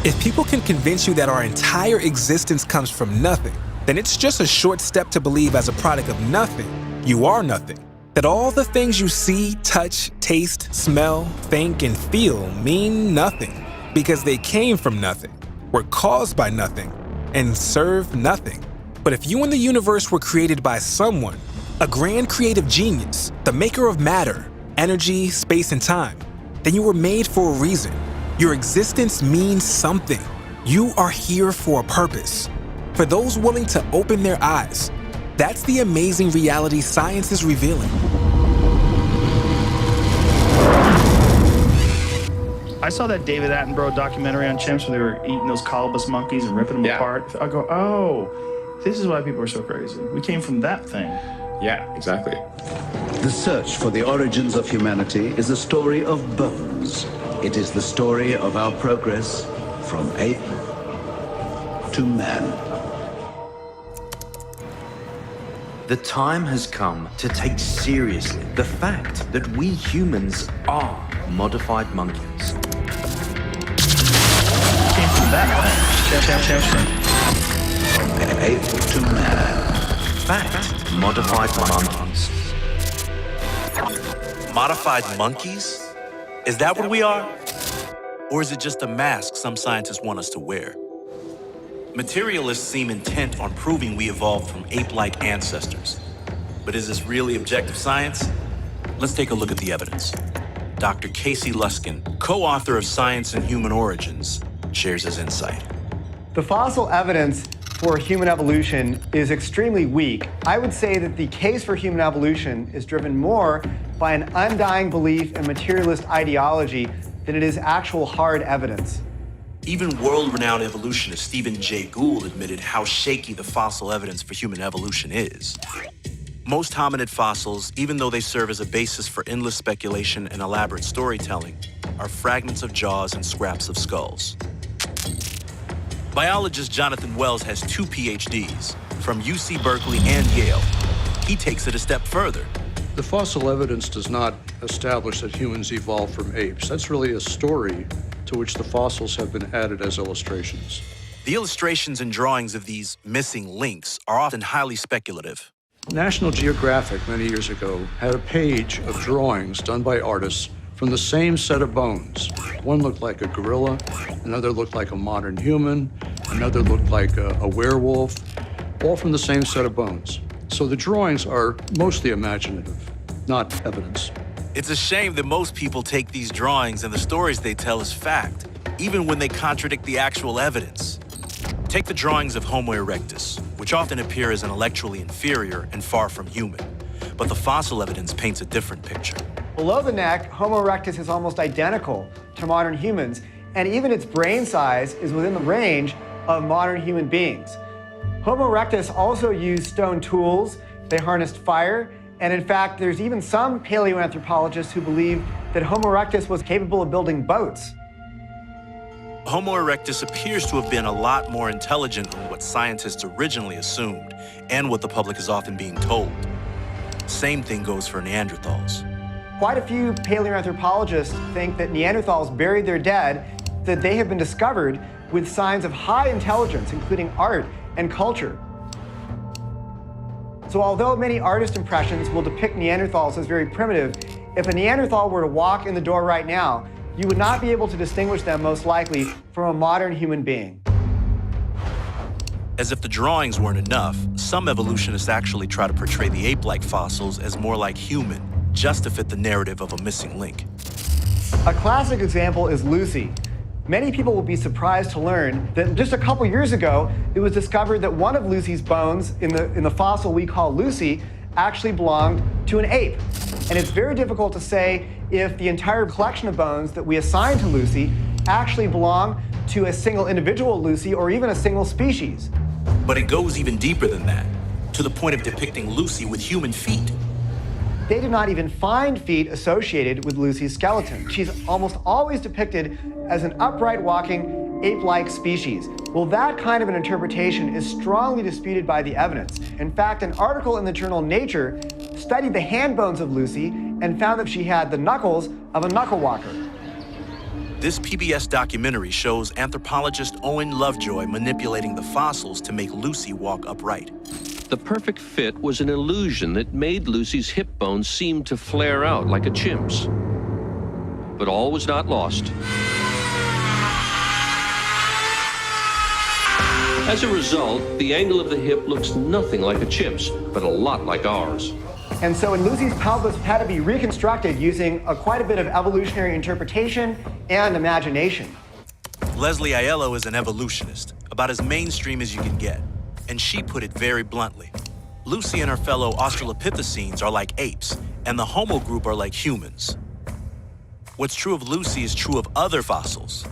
If people can convince you that our entire existence comes from nothing, then it's just a short step to believe as a product of nothing, you are nothing. That all the things you see, touch, taste, smell, think, and feel mean nothing because they came from nothing, were caused by nothing, and serve nothing. But if you and the universe were created by someone, a grand creative genius, the maker of matter, energy, space, and time, then you were made for a reason. Your existence means something. You are here for a purpose. For those willing to open their eyes, that's the amazing reality science is revealing. I saw that David Attenborough documentary on chimps where they were eating those colobus monkeys and ripping them apart. I go, oh, this is why people are so crazy. We came from that thing. Yeah, exactly. The search for the origins of humanity is a story of bones. It is the story of our progress from ape to man. The time has come to take seriously the fact that we humans are modified monkeys. Came from that thing. Ape to man. Fact, modified monkeys. Modified monkeys? Is that what we are? Or is it just a mask some scientists want us to wear? Materialists seem intent on proving we evolved from ape-like ancestors. But is this really objective science? Let's take a look at the evidence. Dr. Casey Luskin, co-author of Science and Human Origins, shares his insight. The fossil evidence for human evolution is extremely weak. I would say that the case for human evolution is driven more by an undying belief in materialist ideology than it is actual hard evidence. Even world-renowned evolutionist Stephen Jay Gould admitted how shaky the fossil evidence for human evolution is. Most hominid fossils, even though they serve as a basis for endless speculation and elaborate storytelling, are fragments of jaws and scraps of skulls. Biologist Jonathan Wells has 2 PhDs from UC Berkeley and Yale. He takes it a step further. The fossil evidence does not establish that humans evolved from apes. That's really a story to which the fossils have been added as illustrations. The illustrations and drawings of these missing links are often highly speculative. National Geographic many years ago had a page of drawings done by artists from the same set of bones. One looked like a gorilla, another looked like a modern human, another looked like a werewolf, all from the same set of bones. So the drawings are mostly imaginative, not evidence. It's a shame that most people take these drawings and the stories they tell as fact, even when they contradict the actual evidence. Take the drawings of Homo erectus, which often appear as intellectually inferior and far from human. But the fossil evidence paints a different picture. Below the neck, Homo erectus is almost identical to modern humans, and even its brain size is within the range of modern human beings. Homo erectus also used stone tools, they harnessed fire, and in fact, there's even some paleoanthropologists who believe that Homo erectus was capable of building boats. Homo erectus appears to have been a lot more intelligent than what scientists originally assumed, and what the public is often being told. Same thing goes for Neanderthals. Quite a few paleoanthropologists think that Neanderthals buried their dead, that they have been discovered with signs of high intelligence, including art and culture. So although many artist impressions will depict Neanderthals as very primitive, if a Neanderthal were to walk in the door right now, you would not be able to distinguish them most likely from a modern human being. As if the drawings weren't enough, some evolutionists actually try to portray the ape-like fossils as more like human, just to fit the narrative of a missing link. A classic example is Lucy. Many people will be surprised to learn that just a couple years ago, it was discovered that one of Lucy's bones in the fossil we call Lucy actually belonged to an ape. And it's very difficult to say if the entire collection of bones that we assign to Lucy actually belong to a single individual Lucy or even a single species. But it goes even deeper than that, to the point of depicting Lucy with human feet. They did not even find feet associated with Lucy's skeleton. She's almost always depicted as an upright walking ape-like species. Well, that kind of an interpretation is strongly disputed by the evidence. In fact, an article in the journal Nature studied the hand bones of Lucy and found that she had the knuckles of a knuckle walker. This PBS documentary shows anthropologist Owen Lovejoy manipulating the fossils to make Lucy walk upright. The perfect fit was an illusion that made Lucy's hip bones seem to flare out like a chimp's. But all was not lost. As a result, the angle of the hip looks nothing like a chimp's, but a lot like ours. And so in Lucy's pelvis had to be reconstructed using quite a bit of evolutionary interpretation and imagination. Leslie Aiello is an evolutionist, about as mainstream as you can get. And she put it very bluntly. Lucy and her fellow Australopithecines are like apes, and the Homo group are like humans. What's true of Lucy is true of other fossils.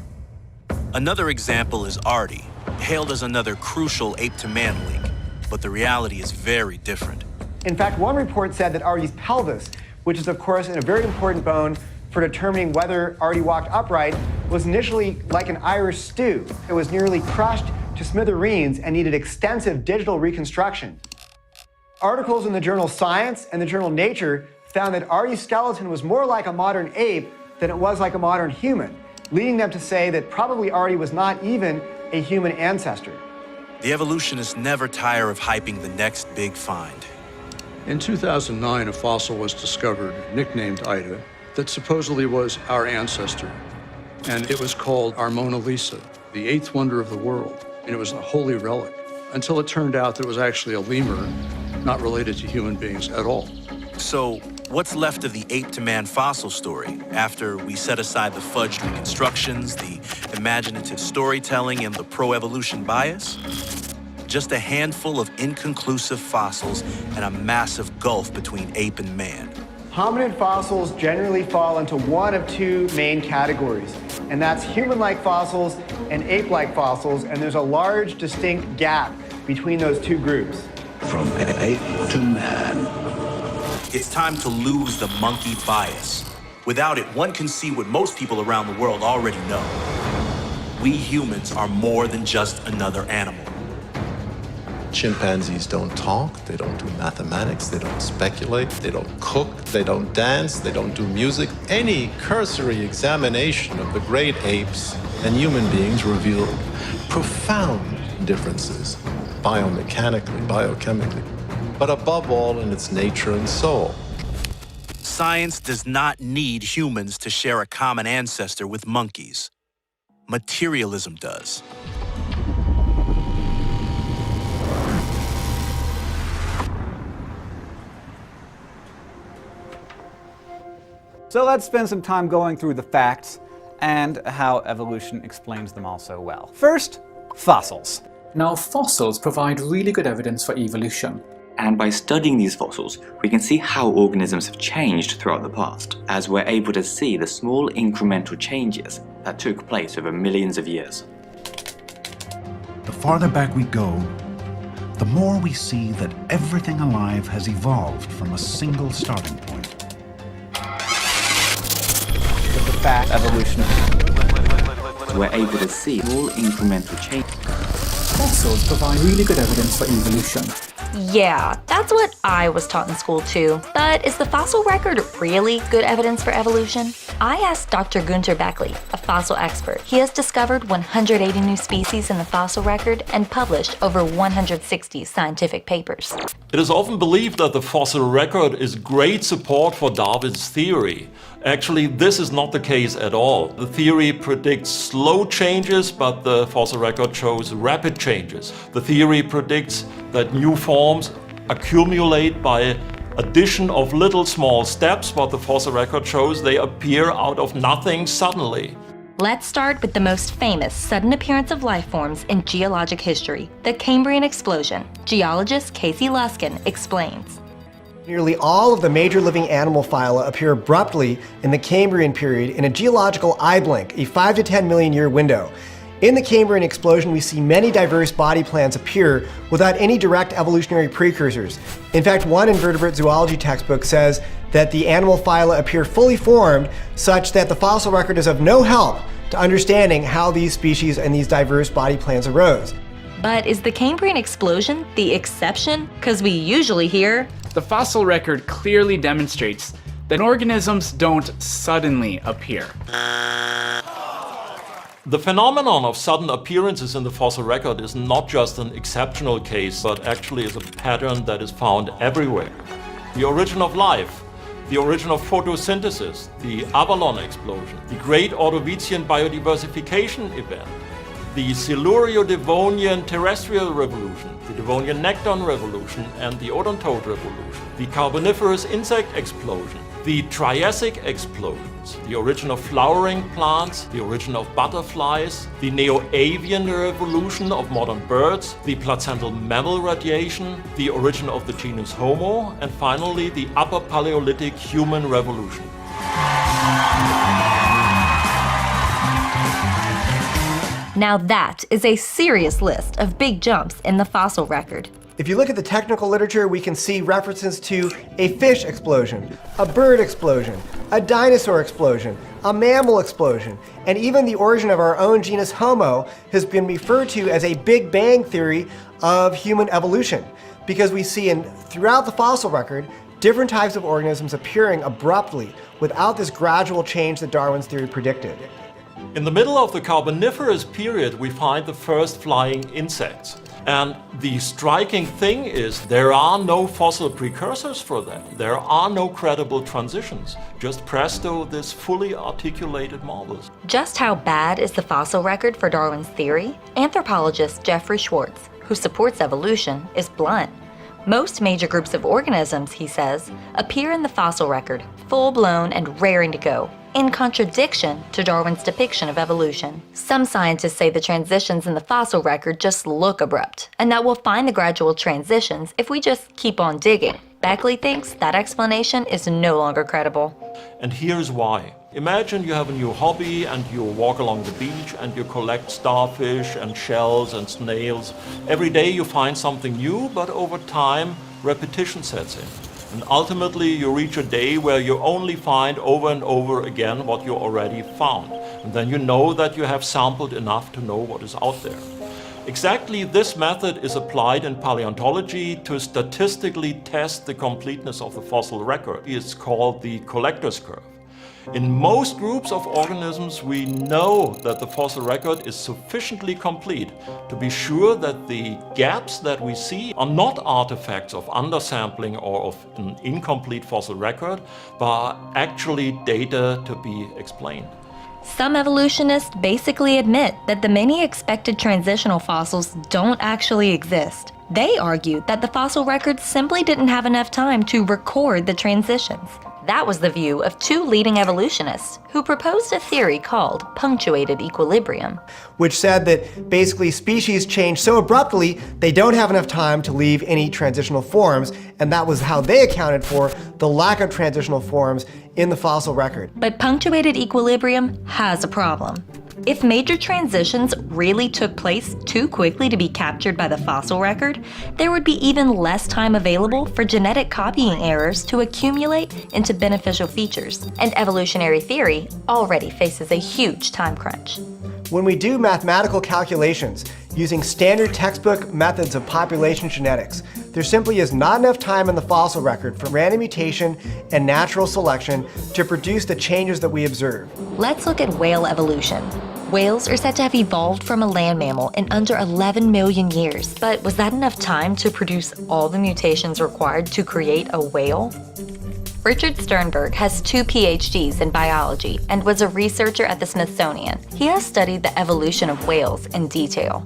Another example is Artie, hailed as another crucial ape-to-man link, but the reality is very different. In fact, one report said that Artie's pelvis, which is of course a very important bone for determining whether Artie walked upright, was initially like an Irish stew. It was nearly crushed to smithereens and needed extensive digital reconstruction. Articles in the journal Science and the journal Nature found that Artie's skeleton was more like a modern ape than it was like a modern human, leading them to say that probably Artie was not even a human ancestor. The evolutionists never tire of hyping the next big find. In 2009, a fossil was discovered, nicknamed Ida, that supposedly was our ancestor. And it was called our Mona Lisa, the eighth wonder of the world. And it was a holy relic, until it turned out that it was actually a lemur, not related to human beings at all. So, what's left of the ape-to-man fossil story after we set aside the fudged reconstructions, the imaginative storytelling, and the pro-evolution bias? Just a handful of inconclusive fossils and a massive gulf between ape and man. Hominid fossils generally fall into one of two main categories, and that's human-like fossils and ape-like fossils, and there's a large, distinct gap between those two groups. From ape to man. It's time to lose the monkey bias. Without it, one can see what most people around the world already know. We humans are more than just another animal. Chimpanzees don't talk, they don't do mathematics, they don't speculate, they don't cook, they don't dance, they don't do music. Any cursory examination of the great apes and human beings reveal profound differences, biomechanically, biochemically, but above all in its nature and soul. Science does not need humans to share a common ancestor with monkeys. Materialism does. So let's spend some time going through the facts and how evolution explains them all so well. First, fossils. Now, fossils provide really good evidence for evolution. And by studying these fossils, we can see how organisms have changed throughout the past, as we're able to see the small incremental changes that took place over millions of years. The farther back we go, the more we see that everything alive has evolved from a single starting point. The fact evolution. We're able to see small incremental changes. Fossils provide really good evidence for evolution. Yeah, that's what I was taught in school too. But is the fossil record really good evidence for evolution? I asked Dr. Gunter Beckley, a fossil expert. He has discovered 180 new species in the fossil record and published over 160 scientific papers. It is often believed that the fossil record is great support for Darwin's theory. Actually, this is not the case at all. The theory predicts slow changes, but the fossil record shows rapid changes. The theory predicts that new forms accumulate by addition of little small steps, but the fossil record shows they appear out of nothing suddenly. Let's start with the most famous sudden appearance of life forms in geologic history, the Cambrian explosion. Geologist Casey Luskin explains. Nearly all of the major living animal phyla appear abruptly in the Cambrian period in a geological eye blink, a 5 to 10 million year window. In the Cambrian explosion, we see many diverse body plans appear without any direct evolutionary precursors. In fact, one invertebrate zoology textbook says that the animal phyla appear fully formed, such that the fossil record is of no help to understanding how these species and these diverse body plans arose. But is the Cambrian explosion the exception? Because we usually hear, the fossil record clearly demonstrates that organisms don't suddenly appear. The phenomenon of sudden appearances in the fossil record is not just an exceptional case, but actually is a pattern that is found everywhere. The origin of life, the origin of photosynthesis, the Avalon explosion, the Great Ordovician biodiversification event, the Siluro-Devonian terrestrial revolution, the Devonian nekton revolution, and the odontode revolution, the Carboniferous insect explosion, the Triassic explosions, the origin of flowering plants, the origin of butterflies, the Neo-Avian revolution of modern birds, the placental mammal radiation, the origin of the genus Homo, and finally the Upper Paleolithic human revolution. Now that is a serious list of big jumps in the fossil record. If you look at the technical literature, we can see references to a fish explosion, a bird explosion, a dinosaur explosion, a mammal explosion, and even the origin of our own genus Homo has been referred to as a Big Bang theory of human evolution, because we see throughout the fossil record different types of organisms appearing abruptly without this gradual change that Darwin's theory predicted. In the middle of the Carboniferous period, we find the first flying insects. And the striking thing is there are no fossil precursors for them. There are no credible transitions. Just presto, this fully articulated marvels. Just how bad is the fossil record for Darwin's theory? Anthropologist Jeffrey Schwartz, who supports evolution, is blunt. Most major groups of organisms, he says, appear in the fossil record, full-blown and raring to go, in contradiction to Darwin's depiction of evolution. Some scientists say the transitions in the fossil record just look abrupt, and that we'll find the gradual transitions if we just keep on digging. Beckley thinks that explanation is no longer credible. And here's why. Imagine you have a new hobby and you walk along the beach and you collect starfish and shells and snails. Every day you find something new, but over time, repetition sets in. And ultimately you reach a day where you only find over and over again what you already found. And then you know that you have sampled enough to know what is out there. Exactly this method is applied in paleontology to statistically test the completeness of the fossil record. It's called the collector's curve. In most groups of organisms, we know that the fossil record is sufficiently complete to be sure that the gaps that we see are not artifacts of undersampling or of an incomplete fossil record, but are actually data to be explained. Some evolutionists basically admit that the many expected transitional fossils don't actually exist. They argue that the fossil record simply didn't have enough time to record the transitions. That was the view of two leading evolutionists who proposed a theory called punctuated equilibrium, which said that basically species change so abruptly they don't have enough time to leave any transitional forms, and that was how they accounted for the lack of transitional forms in the fossil record. But punctuated equilibrium has a problem. If major transitions really took place too quickly to be captured by the fossil record, there would be even less time available for genetic copying errors to accumulate into beneficial features, and evolutionary theory already faces a huge time crunch. When we do mathematical calculations using standard textbook methods of population genetics, there simply is not enough time in the fossil record for random mutation and natural selection to produce the changes that we observe. Let's look at whale evolution. Whales are said to have evolved from a land mammal in under 11 million years, but was that enough time to produce all the mutations required to create a whale? Richard Sternberg has 2 PhDs in biology and was a researcher at the Smithsonian. He has studied the evolution of whales in detail.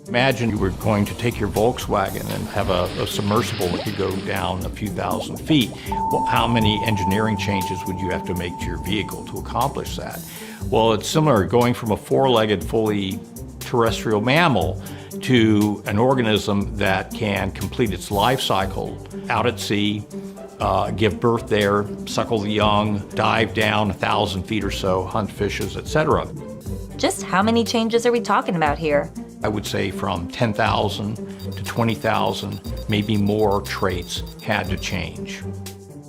Imagine you were going to take your Volkswagen and have a submersible that could go down a few thousand feet. Well, how many engineering changes would you have to make to your vehicle to accomplish that? Well, it's similar, going from a 4-legged, fully terrestrial mammal to an organism that can complete its life cycle out at sea, give birth there, suckle the young, dive down 1,000 feet or so, hunt fishes, etc. Just how many changes are we talking about here? I would say from 10,000 to 20,000, maybe more traits had to change.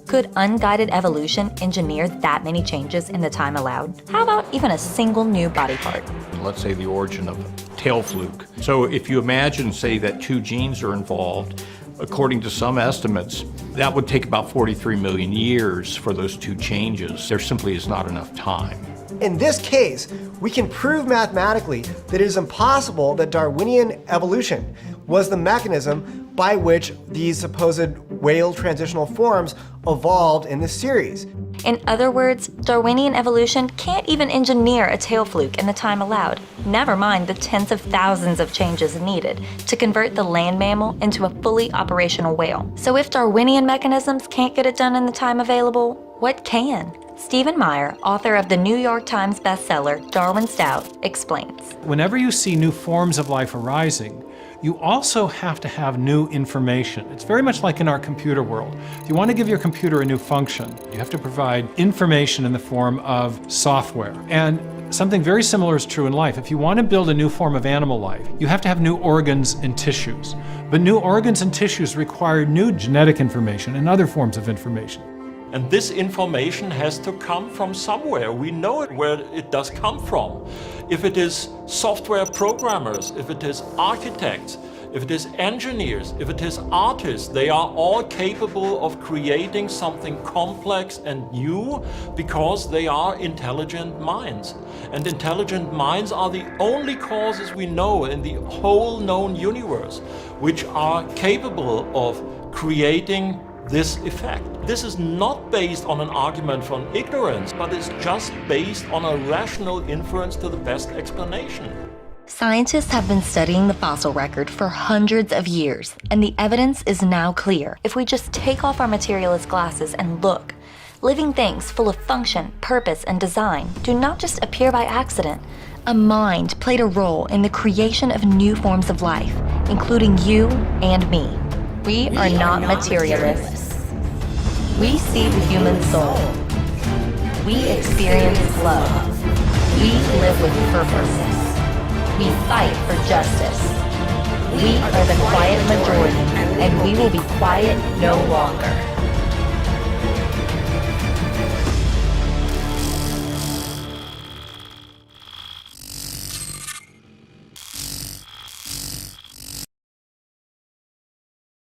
Could unguided evolution engineer that many changes in the time allowed? How about even a single new body part? Let's say the origin of tail fluke. So if you imagine, say, that 2 genes are involved, according to some estimates, that would take about 43 million years for those 2 changes. There simply is not enough time. In this case, we can prove mathematically that it is impossible that Darwinian evolution was the mechanism by which these supposed whale transitional forms evolved in this series. In other words, Darwinian evolution can't even engineer a tail fluke in the time allowed, never mind the tens of thousands of changes needed to convert the land mammal into a fully operational whale. So if Darwinian mechanisms can't get it done in the time available, what can? Stephen Meyer, author of the New York Times bestseller Darwin's Doubt, explains. Whenever you see new forms of life arising, you also have to have new information. It's very much like in our computer world. If you want to give your computer a new function, you have to provide information in the form of software. And something very similar is true in life. If you want to build a new form of animal life, you have to have new organs and tissues. But new organs and tissues require new genetic information and other forms of information. And this information has to come from somewhere. We know it where it does come from. If it is software programmers, if it is architects, if it is engineers, if it is artists, they are all capable of creating something complex and new because they are intelligent minds. And intelligent minds are the only causes we know in the whole known universe which are capable of creating this effect. This is not based on an argument from ignorance, but it's just based on a rational inference to the best explanation. Scientists have been studying the fossil record for hundreds of years, and the evidence is now clear. If we just take off our materialist glasses and look, living things full of function, purpose, and design do not just appear by accident. A mind played a role in the creation of new forms of life, including you and me. We are not materialists. We see the human soul. We experience love. We live with purpose. We fight for justice. We are the quiet majority, and we will be quiet no longer.